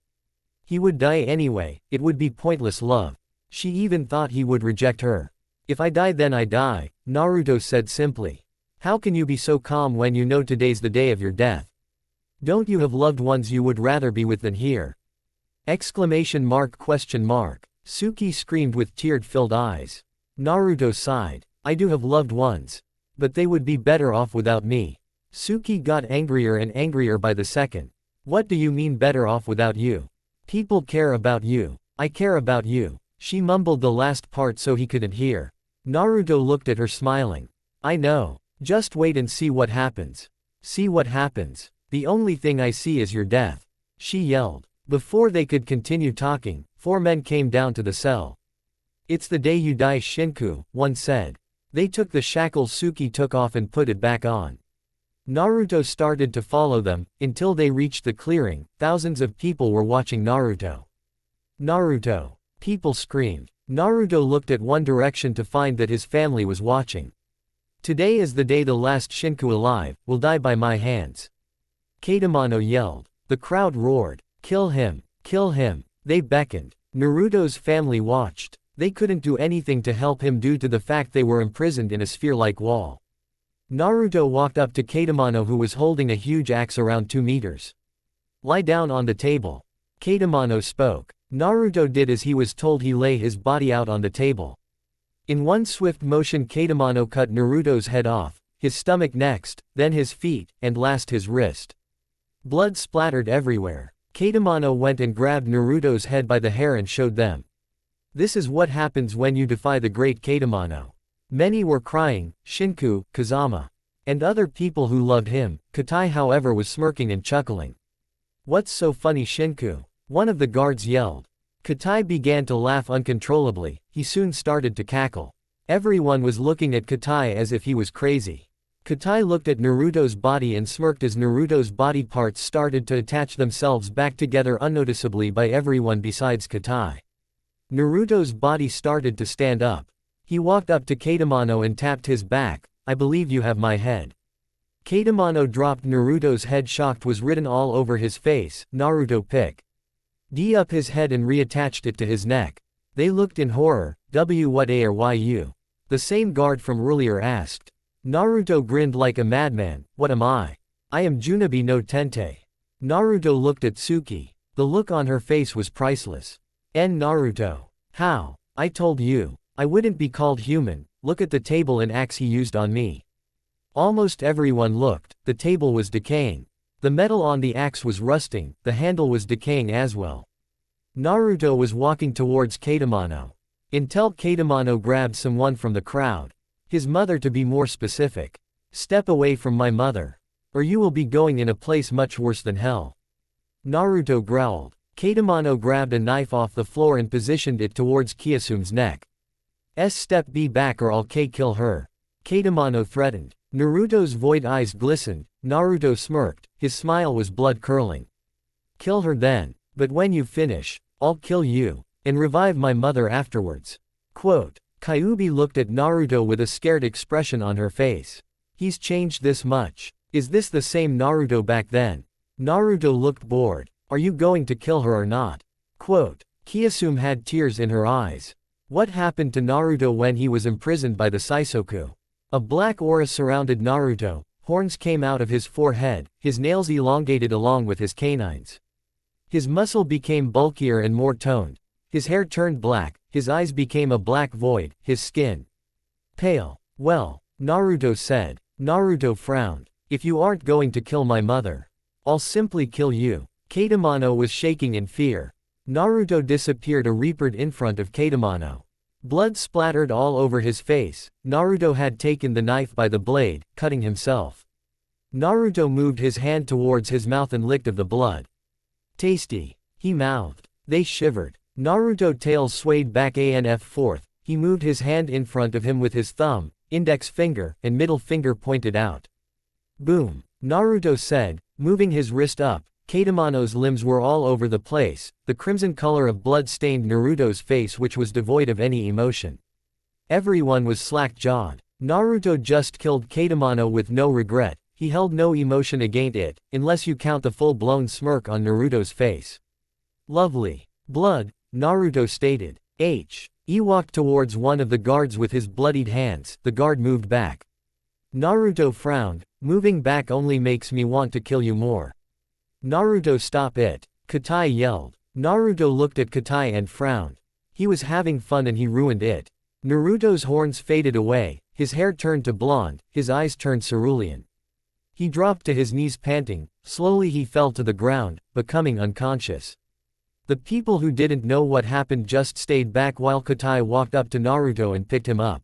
He would die anyway, it would be pointless love. She even thought he would reject her. If I die then I die, Naruto said simply. How can you be so calm when you know today's the day of your death? Don't you have loved ones you would rather be with than here? Exclamation mark, question mark. Suki screamed with tear-filled eyes. Naruto sighed. I do have loved ones. But they would be better off without me. Suki got angrier and angrier by the second. What do you mean better off without you? People care about you. I care about you. She mumbled the last part so he couldn't hear. Naruto looked at her, smiling. I know. Just wait and see what happens. See what happens. The only thing I see is your death. She yelled. Before they could continue talking, 4 men came down to the cell. It's the day you die, Shinku, one said. They took the shackles Suki took off and put it back on. Naruto started to follow them, until they reached the clearing. Thousands of people were watching Naruto. Naruto! People screamed. Naruto looked at one direction to find that his family was watching. Today is the day the last Shinku alive will die by my hands. Katamano yelled. The crowd roared. Kill him! Kill him! They beckoned. Naruto's family watched. They couldn't do anything to help him due to the fact they were imprisoned in a sphere-like wall. Naruto walked up to Katamano, who was holding a huge axe around 2 meters. Lie down on the table. Katamano spoke. Naruto did as he was told. He lay his body out on the table. In one swift motion, Katamano cut Naruto's head off. his stomach next, then his feet, and last his wrist. Blood splattered everywhere. Katamano went and grabbed Naruto's head by the hair and showed them. This is what happens when you defy the great Katamano. Many were crying, Shinku, Kazama, and other people who loved him. Katai however was smirking and chuckling. What's so funny, Shinku? One of the guards yelled. Katai began to laugh uncontrollably. He soon started to cackle. Everyone was looking at Katai as if he was crazy. Katai looked at Naruto's body and smirked as Naruto's body parts started to attach themselves back together unnoticeably by everyone besides Katai. Naruto's body started to stand up. He walked up to Katamano and tapped his back. I believe you have my head. Katamano dropped Naruto's head. Shocked was written all over his face. Naruto picked up his head and reattached it to his neck. They looked in horror. What are you? The same guard from earlier asked. Naruto grinned like a madman. What am I? I am Junabi no Tente. Naruto looked at Tsuki. The look on her face was priceless. Naruto. How? I told you. I wouldn't be called human. Look at the table and axe he used on me. Almost everyone looked. The table was decaying. The metal on the axe was rusting. The handle was decaying as well. Naruto was walking towards Katamano. Until Katamano grabbed someone from the crowd. His mother, to be more specific. Step away from my mother, or you will be going in a place much worse than hell. Naruto growled. Katamano grabbed a knife off the floor and positioned it towards Kiyasume's neck. Step back or I'll kill her. Katamano threatened. Naruto's void eyes glistened. Naruto smirked. His smile was blood-curdling. Kill her then. But when you finish, I'll kill you, and revive my mother afterwards. Quote. Kyuubi looked at Naruto with a scared expression on her face. He's changed this much. Is this the same Naruto back then? Naruto looked bored. Are you going to kill her or not? Quote. Kiyasume had tears in her eyes. What happened to Naruto when he was imprisoned by the Saisoku? A black aura surrounded Naruto. Horns came out of his forehead, his nails elongated along with his canines. His muscle became bulkier and more toned. His hair turned black, his eyes became a black void, his skin pale. Well, Naruto said. Naruto frowned. If you aren't going to kill my mother, I'll simply kill you. Katamano was shaking in fear. Naruto disappeared a reapered in front of Katamano. Blood splattered all over his face. Naruto had taken the knife by the blade, cutting himself. Naruto moved his hand towards his mouth and licked of the blood. Tasty, he mouthed. They shivered. Naruto's tail swayed back and forth. He moved his hand in front of him with his thumb, index finger, and middle finger pointed out. Boom, Naruto said, moving his wrist up. Katamano's limbs were all over the place. The crimson color of blood stained Naruto's face, which was devoid of any emotion. Everyone was slack-jawed. Naruto just killed Katamano with no regret. He held no emotion against it, unless you count the full-blown smirk on Naruto's face. Lovely. Blood, Naruto stated. He walked towards one of the guards with his bloodied hands. The guard moved back. Naruto frowned. Moving back only makes me want to kill you more. Naruto, stop it. Katai yelled. Naruto looked at Katai and frowned. He was having fun and he ruined it. Naruto's horns faded away, his hair turned to blonde, his eyes turned cerulean. He dropped to his knees panting. Slowly he fell to the ground, becoming unconscious. The people who didn't know what happened just stayed back while Katai walked up to Naruto and picked him up.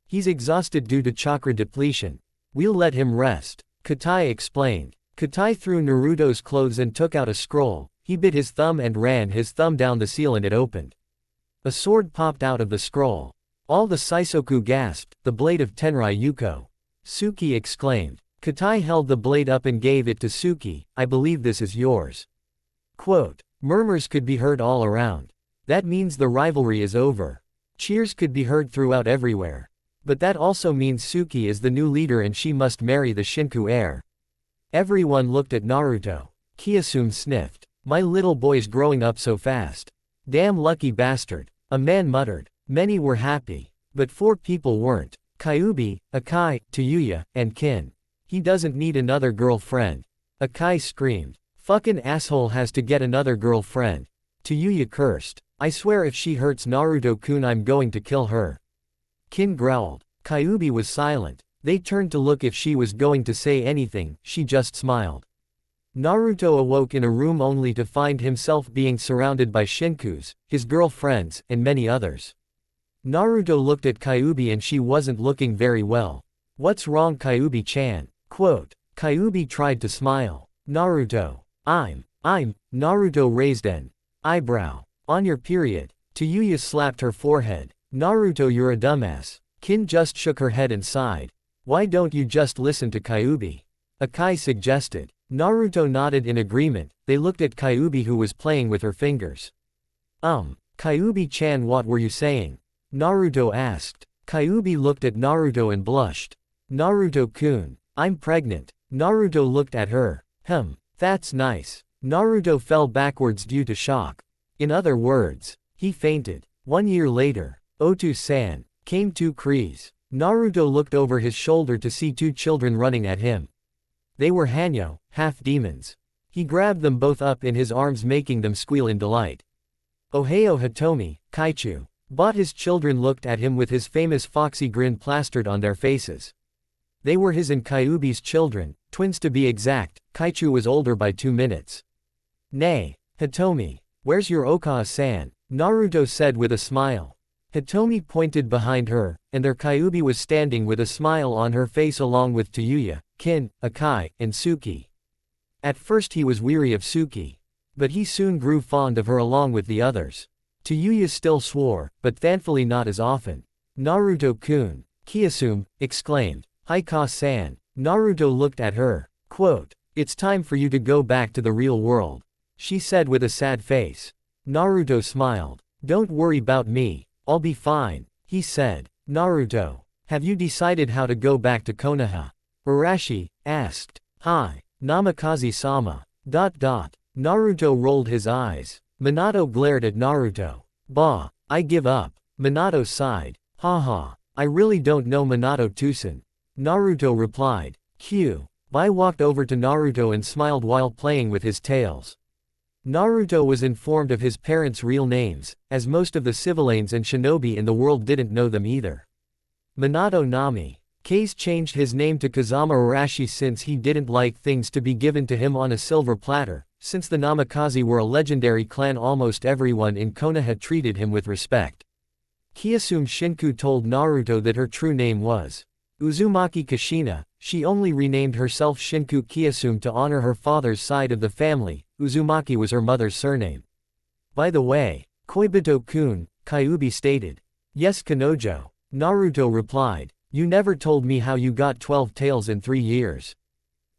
He's exhausted due to chakra depletion. We'll let him rest, Katai explained. Katai threw Naruto's clothes and took out a scroll. He bit his thumb and ran his thumb down the seal and it opened. A sword popped out of the scroll. All the Saisoku gasped. The blade of Tenrai Yuko. Suki exclaimed. Katai held the blade up and gave it to Suki. I believe this is yours. Quote. Murmurs could be heard all around. That means the rivalry is over. Cheers could be heard throughout everywhere. But that also means Suki is the new leader and she must marry the Shinku heir. Everyone looked at Naruto. Kiyasume sniffed. My little boy's growing up so fast. Damn lucky bastard. A man muttered. Many were happy. But 4 people weren't. Kyuubi, Akai, Tayuya, and Kin. He doesn't need another girlfriend. Akai screamed. Fucking asshole has to get another girlfriend. Tayuya cursed. I swear if she hurts Naruto-kun I'm going to kill her. Kin growled. Kyuubi was silent. They turned to look if she was going to say anything, she just smiled. Naruto awoke in a room only to find himself being surrounded by Shinkus, his girlfriends, and many others. Naruto looked at Kyuubi and she wasn't looking very well. "What's wrong, Kyuubi-chan?" Quote. Kyuubi tried to smile. Naruto. Naruto raised an eyebrow. "On your period." Tayuya slapped her forehead. "Naruto, you're a dumbass." Kin just shook her head and sighed. "Why don't you just listen to Kyuubi?" Akai suggested. Naruto nodded in agreement. They looked at Kyuubi who was playing with her fingers. Kyuubi-chan, what were you saying?" Naruto asked. Kyuubi looked at Naruto and blushed. "Naruto-kun, I'm pregnant." Naruto looked at her. That's nice." Naruto fell backwards due to shock. In other words, he fainted. 1 year later, Otu-san came 2 Krees. Naruto looked over his shoulder to see 2 children running at him. They were Hanyo, half-demons. He grabbed them both up in his arms, making them squeal in delight. Ohio Hitomi, Kaichu. Bought his children looked at him with his famous foxy grin plastered on their faces. They were his and Kyuubi's children, twins to be exact. Kaichu was older by 2 minutes. "Nay, Hitomi, where's your Okawa-san?" Naruto said with a smile. Hitomi pointed behind her, and their Kyuubi was standing with a smile on her face along with Tayuya, Kin, Akai, and Suki. At first he was weary of Suki. But he soon grew fond of her along with the others. Tayuya still swore, but thankfully not as often. "Naruto-kun," Kiyasume exclaimed. "Haika-san." Naruto looked at her. Quote, "It's time for you to go back to the real world," she said with a sad face. Naruto smiled. "Don't worry about me, I'll be fine," he said. Naruto, have you decided how to go back to Konoha? Arashi asked. "Hi, Namikaze-sama. Naruto rolled his eyes. Minato glared at Naruto. "Bah, I give up." Minato sighed. "Haha, I really don't know Minato-tusen." Naruto replied. Bai walked over to Naruto and smiled while playing with his tails. Naruto was informed of his parents' real names, as most of the civilians and shinobi in the world didn't know them either. Minato Nami. Kase changed his name to Kazama Arashi since he didn't like things to be given to him on a silver platter. Since the Namikaze were a legendary clan, almost everyone in Konoha treated him with respect. Kiyasume Shinku told Naruto that her true name was Uzumaki Kushina. She only renamed herself Shinku Kiyasume to honor her father's side of the family. Uzumaki was her mother's surname. "By the way, Koibito-kun," Kyuubi stated. "Yes, Kanojo." Naruto replied. "You never told me how you got 12 tails in 3 years."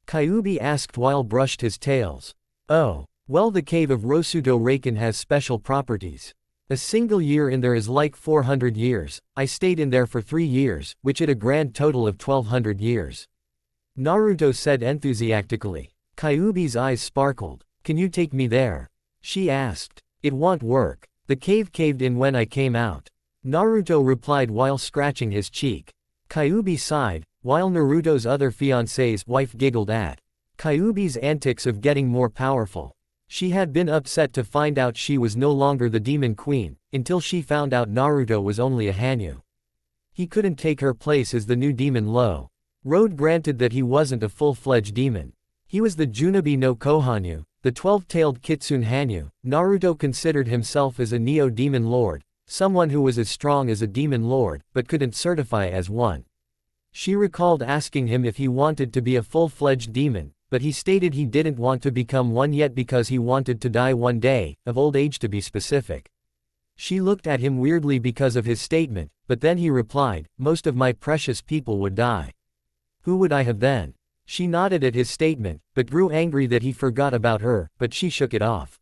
Kyuubi asked while brushed his tails. "Oh, well, the cave of Rosuto Raken has special properties. A single year in there is like 400 years, I stayed in there for 3 years, which is a grand total of 1200 years." Naruto said enthusiastically. Kyuubi's eyes sparkled. "Can you take me there?" she asked. "It won't work. The cave caved in when I came out." Naruto replied while scratching his cheek. Kyuubi sighed, while Naruto's other fiancée's wife giggled at Kyuubi's antics of getting more powerful. She had been upset to find out she was no longer the demon queen, until she found out Naruto was only a Hanyu. He couldn't take her place as the new demon Road. Granted that he wasn't a full-fledged demon. He was the Junobi no Kohanyu, the 12-tailed Kitsune Hanyu. Naruto considered himself as a neo-demon lord, someone who was as strong as a demon lord, but couldn't certify as one. She recalled asking him if he wanted to be a full-fledged demon, but he stated he didn't want to become one yet because he wanted to die one day, of old age to be specific. She looked at him weirdly because of his statement, but then he replied, "Most of my precious people would die. Who would I have then?" She nodded at his statement, but grew angry that he forgot about her, but she shook it off.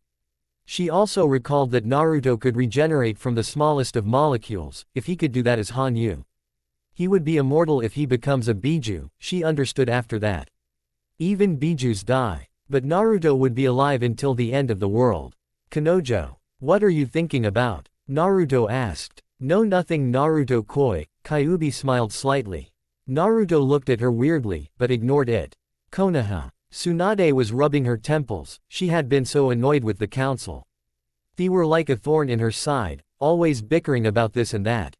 She also recalled that Naruto could regenerate from the smallest of molecules. If he could do that as Hanyu, he would be immortal if he becomes a Biju, she understood after that. Even Bijus die. But Naruto would be alive until the end of the world. "Kanojo, what are you thinking about?" Naruto asked. "No, nothing, Naruto koi." Kyuubi smiled slightly. Naruto looked at her weirdly, but ignored it. Konoha. Tsunade was rubbing her temples, she had been so annoyed with the council. They were like a thorn in her side, always bickering about this and that.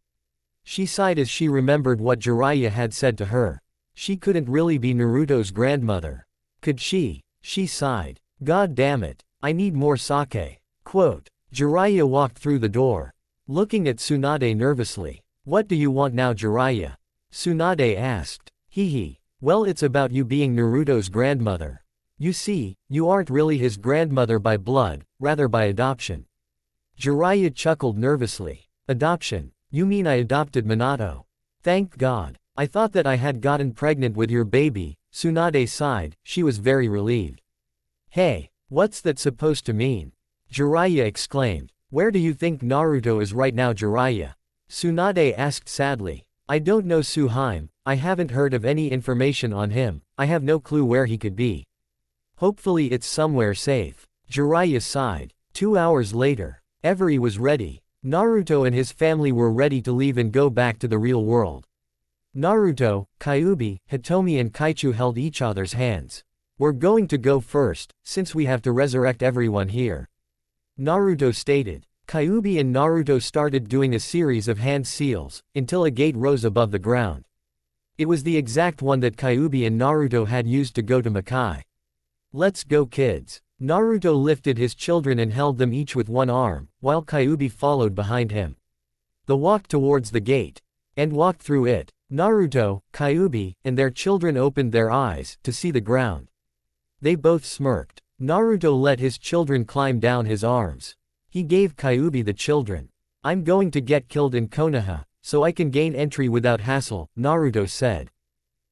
She sighed as she remembered what Jiraiya had said to her. She couldn't really be Naruto's grandmother. Could she? She sighed. God damn it. I need more sake. Quote. Jiraiya walked through the door, looking at Tsunade nervously. What do you want now, Jiraiya? Tsunade asked. Hee. Well, it's about you being Naruto's grandmother. You see, you aren't really his grandmother by blood, rather by adoption. Jiraiya chuckled nervously. Adoption? You mean I adopted Minato? Thank God. I thought that I had gotten pregnant with your baby. Tsunade sighed, she was very relieved. Hey, what's that supposed to mean? Jiraiya exclaimed. Where do you think Naruto is right now, Jiraiya? Tsunade asked sadly. I don't know, Suhaime, I haven't heard of any information on him, I have no clue where he could be. Hopefully it's somewhere safe. Jiraiya sighed. 2 hours later, Every was ready. Naruto and his family were ready to leave and go back to the real world. Naruto, Kyuubi, Hitomi and Kaichu held each other's hands. We're going to go first, since we have to resurrect everyone here. Naruto stated. Kyuubi and Naruto started doing a series of hand seals, until a gate rose above the ground. It was the exact one that Kyuubi and Naruto had used to go to Makai. Let's go, kids. Naruto lifted his children and held them each with one arm, while Kyuubi followed behind him. They walked towards the gate, and walked through it. Naruto, Kyuubi, and their children opened their eyes to see the ground. They both smirked. Naruto let his children climb down his arms. He gave Kyuubi the children. I'm going to get killed in Konoha, so I can gain entry without hassle, Naruto said.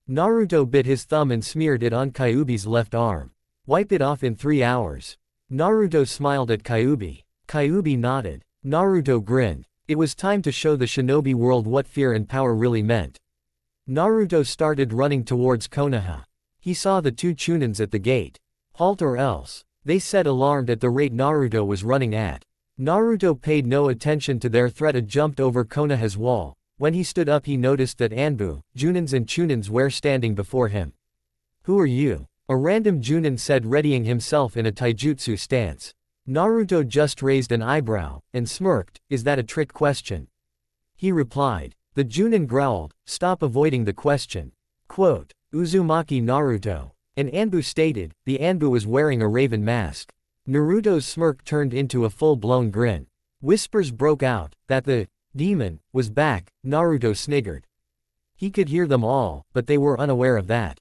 Naruto bit his thumb and smeared it on Kyuubi's left arm. Wipe it off in 3 hours. Naruto smiled at Kyuubi. Kyuubi nodded. Naruto grinned. It was time to show the shinobi world what fear and power really meant. Naruto started running towards Konoha. He saw the 2 Chunins at the gate. Halt or else, they said, alarmed at the rate Naruto was running at. Naruto paid no attention to their threat and jumped over Konoha's wall. When he stood up, he noticed that Anbu, Junins and Chunins were standing before him. Who are you? A random Junin said, readying himself in a taijutsu stance. Naruto just raised an eyebrow, and smirked. Is that a trick question? He replied. The Junin growled, stop avoiding the question. Quote, Uzumaki Naruto. And Anbu stated, the Anbu was wearing a raven mask. Naruto's smirk turned into a full-blown grin. Whispers broke out, that the demon was back. Naruto sniggered. He could hear them all, but they were unaware of that.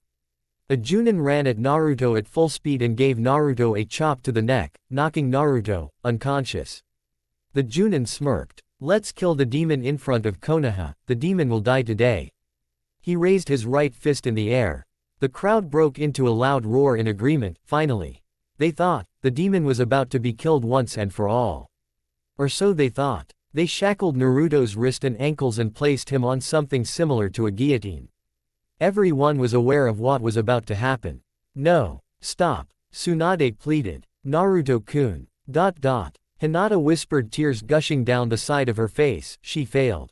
A Junin ran at Naruto at full speed and gave Naruto a chop to the neck, knocking Naruto unconscious. The Junin smirked. Let's kill the demon in front of Konoha, the demon will die today. He raised his right fist in the air. The crowd broke into a loud roar in agreement. Finally. They thought, the demon was about to be killed once and for all. Or so they thought. They shackled Naruto's wrist and ankles and placed him on something similar to a guillotine. Everyone was aware of what was about to happen. No. Stop. Tsunade pleaded. Naruto-kun. Hinata whispered, tears gushing down the side of her face. She failed.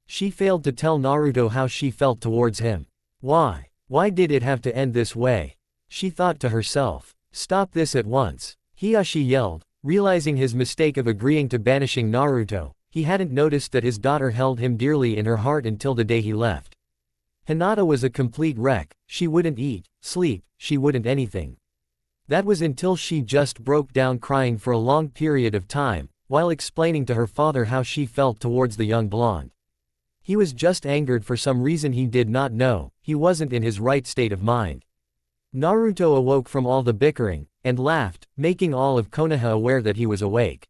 She failed to tell Naruto how she felt towards him. Why? Why did it have to end this way? She thought to herself. Stop this at once. Hiyashi yelled, realizing his mistake of agreeing to banishing Naruto. He hadn't noticed that his daughter held him dearly in her heart until the day he left. Hinata was a complete wreck. She wouldn't eat, sleep, she wouldn't anything. That was until she just broke down crying for a long period of time, while explaining to her father how she felt towards the young blonde. He was just angered for some reason he did not know. He wasn't in his right state of mind. Naruto awoke from all the bickering, and laughed, making all of Konoha aware that he was awake.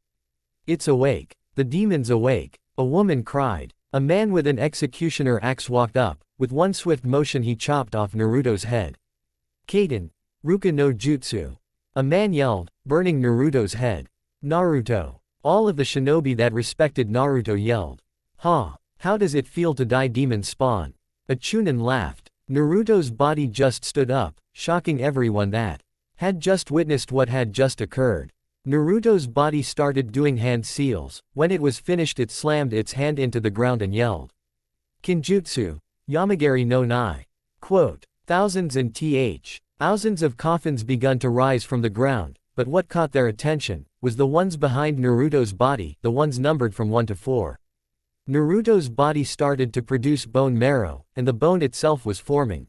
It's awake. The demon's awake. A woman cried. A man with an executioner axe walked up. With one swift motion he chopped off Naruto's head. Kaden. Ruka no Jutsu. A man yelled, burning Naruto's head. Naruto. All of the shinobi that respected Naruto yelled. Ha! How does it feel to die, demon spawn? A Chunin laughed. Naruto's body just stood up, shocking everyone that had just witnessed what had just occurred. Naruto's body started doing hand seals. When it was finished, it slammed its hand into the ground and yelled. Kinjutsu. Yamagari no Nai. Quote. Thousands of coffins begun to rise from the ground, but what caught their attention was the ones behind Naruto's body, the ones numbered from 1 to 4. Naruto's body started to produce bone marrow, and the bone itself was forming.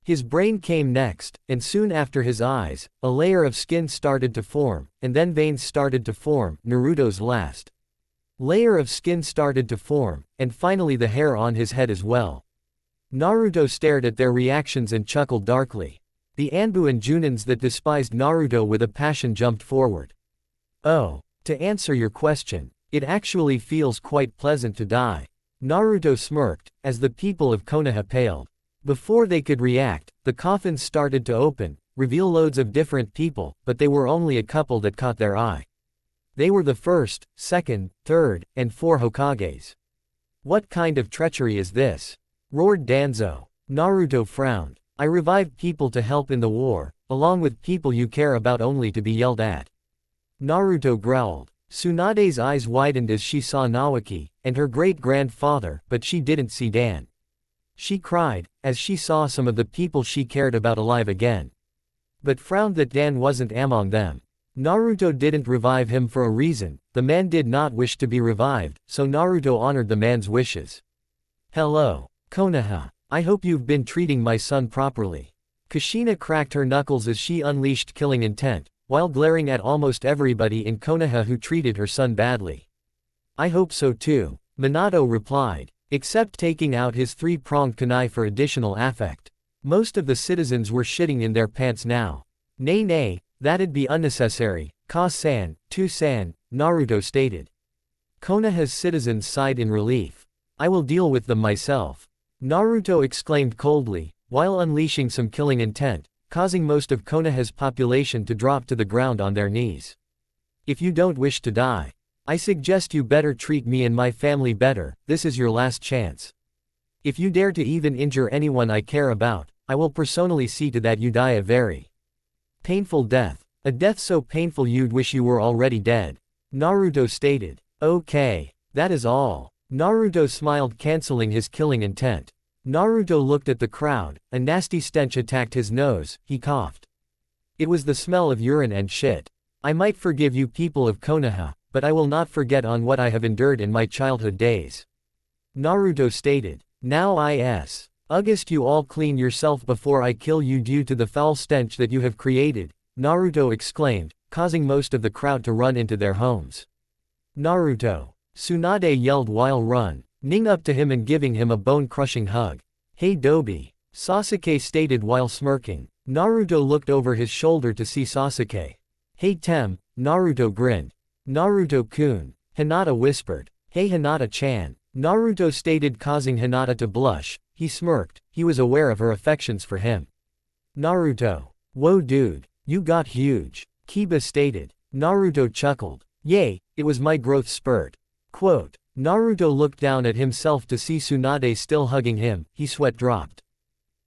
His brain came next, and soon after his eyes, a layer of skin started to form, and then veins started to form, Naruto's last layer of skin started to form, and finally the hair on his head as well. Naruto stared at their reactions and chuckled darkly. The Anbu and Junins that despised Naruto with a passion jumped forward. Oh, to answer your question, it actually feels quite pleasant to die. Naruto smirked, as the people of Konoha paled. Before they could react, the coffins started to open, reveal loads of different people, but they were only a couple that caught their eye. They were the first, second, third, and fourth Hokages. What kind of treachery is this? Roared Danzo. Naruto frowned. I revived people to help in the war, along with people you care about only to be yelled at. Naruto growled. Tsunade's eyes widened as she saw Nawaki, and her great-grandfather, but she didn't see Dan. She cried, as she saw some of the people she cared about alive again. But frowned that Dan wasn't among them. Naruto didn't revive him for a reason, the man did not wish to be revived, so Naruto honored the man's wishes. Hello, Konoha. I hope you've been treating my son properly. Kushina cracked her knuckles as she unleashed killing intent, while glaring at almost everybody in Konoha who treated her son badly. I hope so too, Minato replied, except taking out his three-pronged kunai for additional affect. Most of the citizens were shitting in their pants now. Nay, that'd be unnecessary, Ka-san, Tu-san, Naruto stated. Konoha's citizens sighed in relief. I will deal with them myself. Naruto exclaimed coldly, while unleashing some killing intent, causing most of Konoha's population to drop to the ground on their knees. If you don't wish to die, I suggest you better treat me and my family better, this is your last chance. If you dare to even injure anyone I care about, I will personally see to that you die a very painful death. A death so painful you'd wish you were already dead. Naruto stated. Okay, that is all. Naruto smiled, canceling his killing intent. Naruto looked at the crowd, a nasty stench attacked his nose, he coughed. It was the smell of urine and shit. I might forgive you people of Konoha, but I will not forget on what I have endured in my childhood days. Naruto stated. Now August you all clean yourself before I kill you due to the foul stench that you have created, Naruto exclaimed, causing most of the crowd to run into their homes. Naruto. Tsunade yelled while running up to him and giving him a bone-crushing hug. Hey Dobi. Sasuke stated while smirking. Naruto looked over his shoulder to see Sasuke. Hey Tem, Naruto grinned. Naruto-kun. Hinata whispered. Hey Hinata-chan. Naruto stated, causing Hinata to blush. He smirked, he was aware of her affections for him. Naruto. Whoa dude, you got huge. Kiba stated. Naruto chuckled. Yay, it was my growth spurt. Quote. Naruto looked down at himself to see Tsunade still hugging him, he sweat dropped.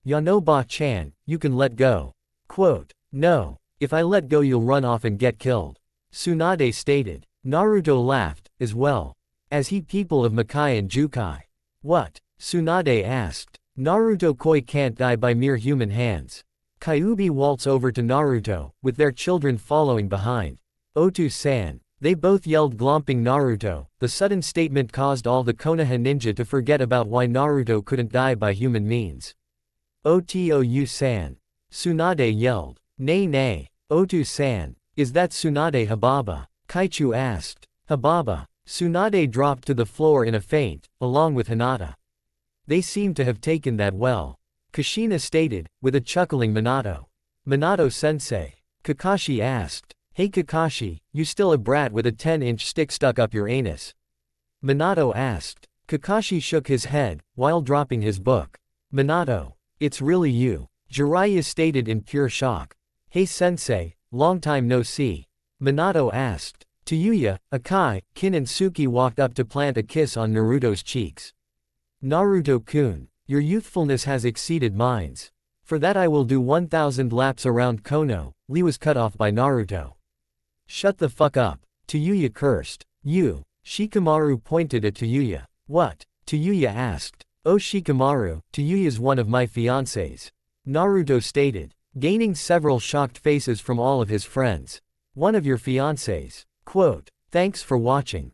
Yanoba-chan, you can let go. Quote. No, if I let go you'll run off and get killed. Tsunade stated. Naruto laughed, as well as he people of Makai and Jukai. What? Tsunade asked. Naruto Koi can't die by mere human hands. Kyuubi waltz over to Naruto, with their children following behind. Otu-san. They both yelled, glomping Naruto. The sudden statement caused all the Konoha ninja to forget about why Naruto couldn't die by human means. Otou-san. Tsunade yelled. Nay. Otu-san. Is that Tsunade Hababa? Kaichu asked. Hababa. Tsunade dropped to the floor in a faint, along with Hinata. They seem to have taken that well. Kushina stated, with a chuckling Minato. Minato-sensei. Kakashi asked. Hey Kakashi, you still a brat with a 10-inch stick stuck up your anus? Minato asked. Kakashi shook his head, while dropping his book. Minato. It's really you. Jiraiya stated in pure shock. Hey sensei, long time no see. Minato asked. Tayuya, Akai, Kin and Suki walked up to plant a kiss on Naruto's cheeks. Naruto-kun, your youthfulness has exceeded mine's. For that I will do 1,000 laps around Kono. Lee was cut off by Naruto. Shut the fuck up. Tayuya cursed. You. Shikamaru pointed at Tayuya. What? Tayuya asked. Oh Shikamaru, Tayuya's one of my fiancés. Naruto stated, gaining several shocked faces from all of his friends. One of your fiancés. Quote. Thanks for watching.